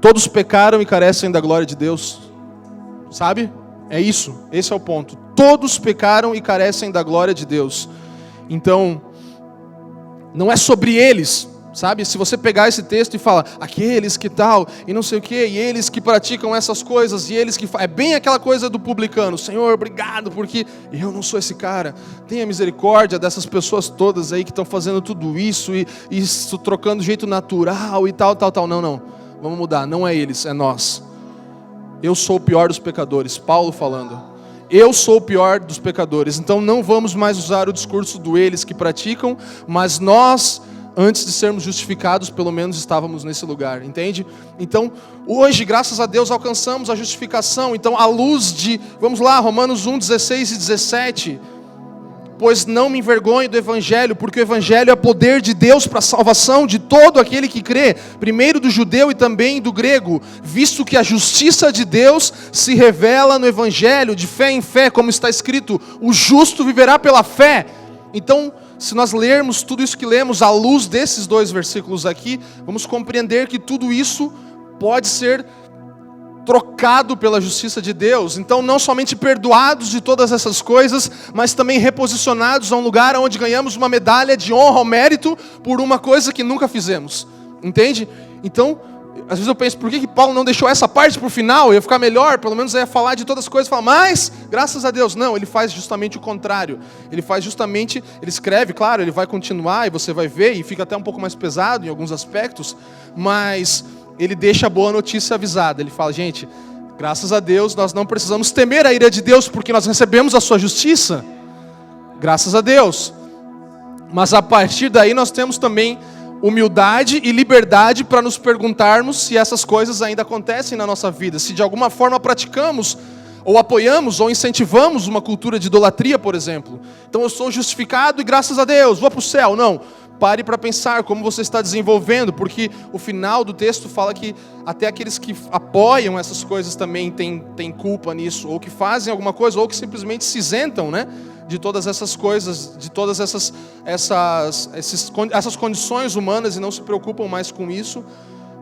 Todos pecaram e carecem da glória de Deus. Sabe? É isso. Esse é o ponto. Todos pecaram e carecem da glória de Deus. Então, não é sobre eles, sabe? Se você pegar esse texto e falar, aqueles que tal, e não sei o que, e eles que praticam essas coisas, e eles que... É bem aquela coisa do publicano. Senhor, obrigado, porque eu não sou esse cara. Tenha misericórdia dessas pessoas todas aí que estão fazendo tudo isso, e trocando de jeito natural, e tal. Não. Vamos mudar. Não é eles, é nós. Eu sou o pior dos pecadores. Paulo falando. Eu sou o pior dos pecadores. Então não vamos mais usar o discurso do eles que praticam, mas nós, antes de sermos justificados, pelo menos estávamos nesse lugar, entende? Então, hoje, graças a Deus, alcançamos a justificação. Então, à luz de, vamos lá, Romanos 1, 16 e 17... Pois não me envergonho do Evangelho, porque o Evangelho é poder de Deus para a salvação de todo aquele que crê, primeiro do judeu e também do grego, visto que a justiça de Deus se revela no Evangelho, de fé em fé, como está escrito, o justo viverá pela fé. Então, se nós lermos tudo isso que lemos à luz desses 2 versículos aqui, vamos compreender que tudo isso pode ser trocado pela justiça de Deus. Então, não somente perdoados de todas essas coisas, mas também reposicionados a um lugar onde ganhamos uma medalha de honra ao mérito por uma coisa que nunca fizemos. Entende? Então, às vezes eu penso, por que Paulo não deixou essa parte para o final? Ia ficar melhor, pelo menos ia falar de todas as coisas, falar, mas, graças a Deus. Não, ele faz justamente o contrário. Ele escreve, claro, ele vai continuar e você vai ver, e fica até um pouco mais pesado em alguns aspectos, mas ele deixa a boa notícia avisada. Ele fala, gente, graças a Deus, nós não precisamos temer a ira de Deus, porque nós recebemos a sua justiça. Graças a Deus. Mas a partir daí nós temos também humildade e liberdade para nos perguntarmos se essas coisas ainda acontecem na nossa vida, se de alguma forma praticamos, ou apoiamos, ou incentivamos uma cultura de idolatria, por exemplo. Então eu sou justificado e graças a Deus, vou para o céu. Não, pare para pensar como você está desenvolvendo, porque o final do texto fala que até aqueles que apoiam essas coisas também têm culpa nisso, ou que fazem alguma coisa, ou que simplesmente se isentam, né, de todas essas coisas, de todas essas condições humanas e não se preocupam mais com isso,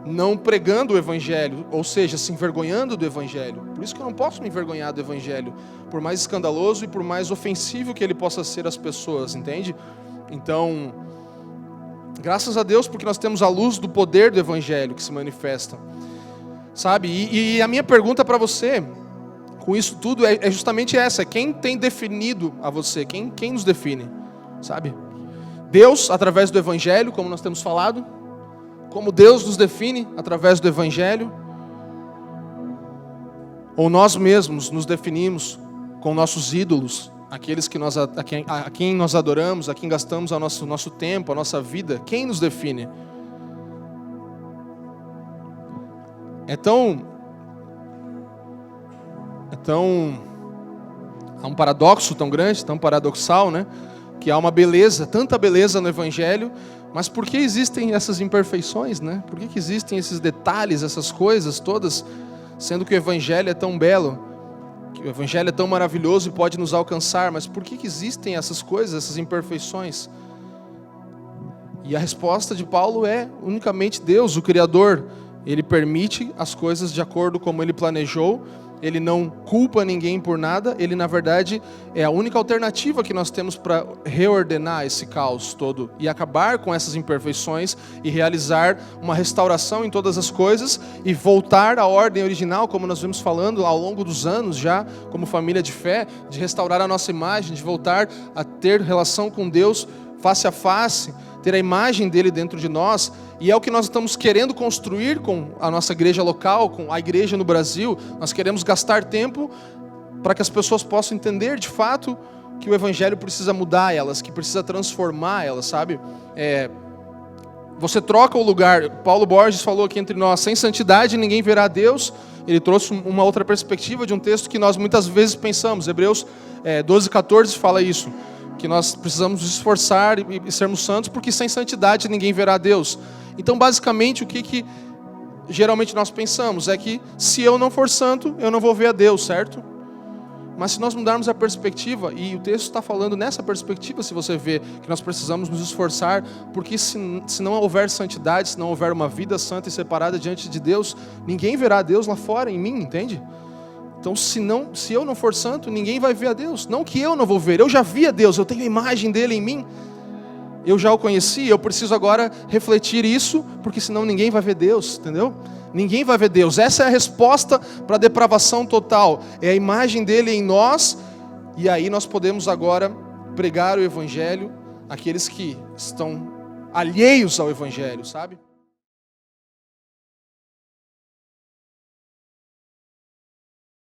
não pregando o Evangelho, ou seja, se envergonhando do Evangelho. Por isso que eu não posso me envergonhar do Evangelho, por mais escandaloso e por mais ofensivo que ele possa ser às pessoas, entende? Então, graças a Deus, porque nós temos a luz do poder do Evangelho que se manifesta, sabe? E a minha pergunta para você, com isso tudo, é justamente essa: quem tem definido a você? Quem nos define? Sabe? Deus, através do Evangelho, como nós temos falado, como Deus nos define através do Evangelho, ou nós mesmos nos definimos com nossos ídolos, aqueles que a quem nós adoramos, a quem gastamos o nosso tempo, a nossa vida? Quem nos define? Então, há um paradoxo tão grande, tão paradoxal, né? Que há uma beleza, tanta beleza no Evangelho, mas por que existem essas imperfeições, né? Por que existem esses detalhes, essas coisas todas, sendo que o Evangelho é tão belo, que o Evangelho é tão maravilhoso e pode nos alcançar, mas por que existem essas coisas, essas imperfeições? E a resposta de Paulo é unicamente Deus, o Criador. Ele permite as coisas de acordo como Ele planejou. Ele não culpa ninguém por nada. Ele, na verdade, é a única alternativa que nós temos para reordenar esse caos todo e acabar com essas imperfeições e realizar uma restauração em todas as coisas e voltar à ordem original, como nós vimos falando ao longo dos anos já, como família de fé, de restaurar a nossa imagem, de voltar a ter relação com Deus face a face, ter a imagem dele dentro de nós. E é o que nós estamos querendo construir com a nossa igreja local, com a igreja no Brasil. Nós queremos gastar tempo para que as pessoas possam entender de fato que o Evangelho precisa mudar elas, que precisa transformar elas, sabe? Você troca o lugar. Paulo Borges falou aqui entre nós: sem santidade ninguém verá Deus. Ele trouxe uma outra perspectiva de um texto que nós muitas vezes pensamos. Hebreus 12:14 fala isso, que nós precisamos nos esforçar e sermos santos, porque sem santidade ninguém verá Deus. Então, basicamente, o que geralmente nós pensamos é que se eu não for santo, eu não vou ver a Deus, certo? Mas se nós mudarmos a perspectiva, e o texto está falando nessa perspectiva, se você vê, que nós precisamos nos esforçar, porque se não houver santidade, se não houver uma vida santa e separada diante de Deus, ninguém verá a Deus lá fora em mim, entende? Então, se eu não for santo, ninguém vai ver a Deus. Não que eu não vou ver, eu já vi a Deus, eu tenho a imagem dele em mim. Eu já o conheci, eu preciso agora refletir isso, porque senão ninguém vai ver Deus, entendeu? Ninguém vai ver Deus. Essa é a resposta para a depravação total. É a imagem dele em nós, e aí nós podemos agora pregar o Evangelho àqueles que estão alheios ao Evangelho, sabe?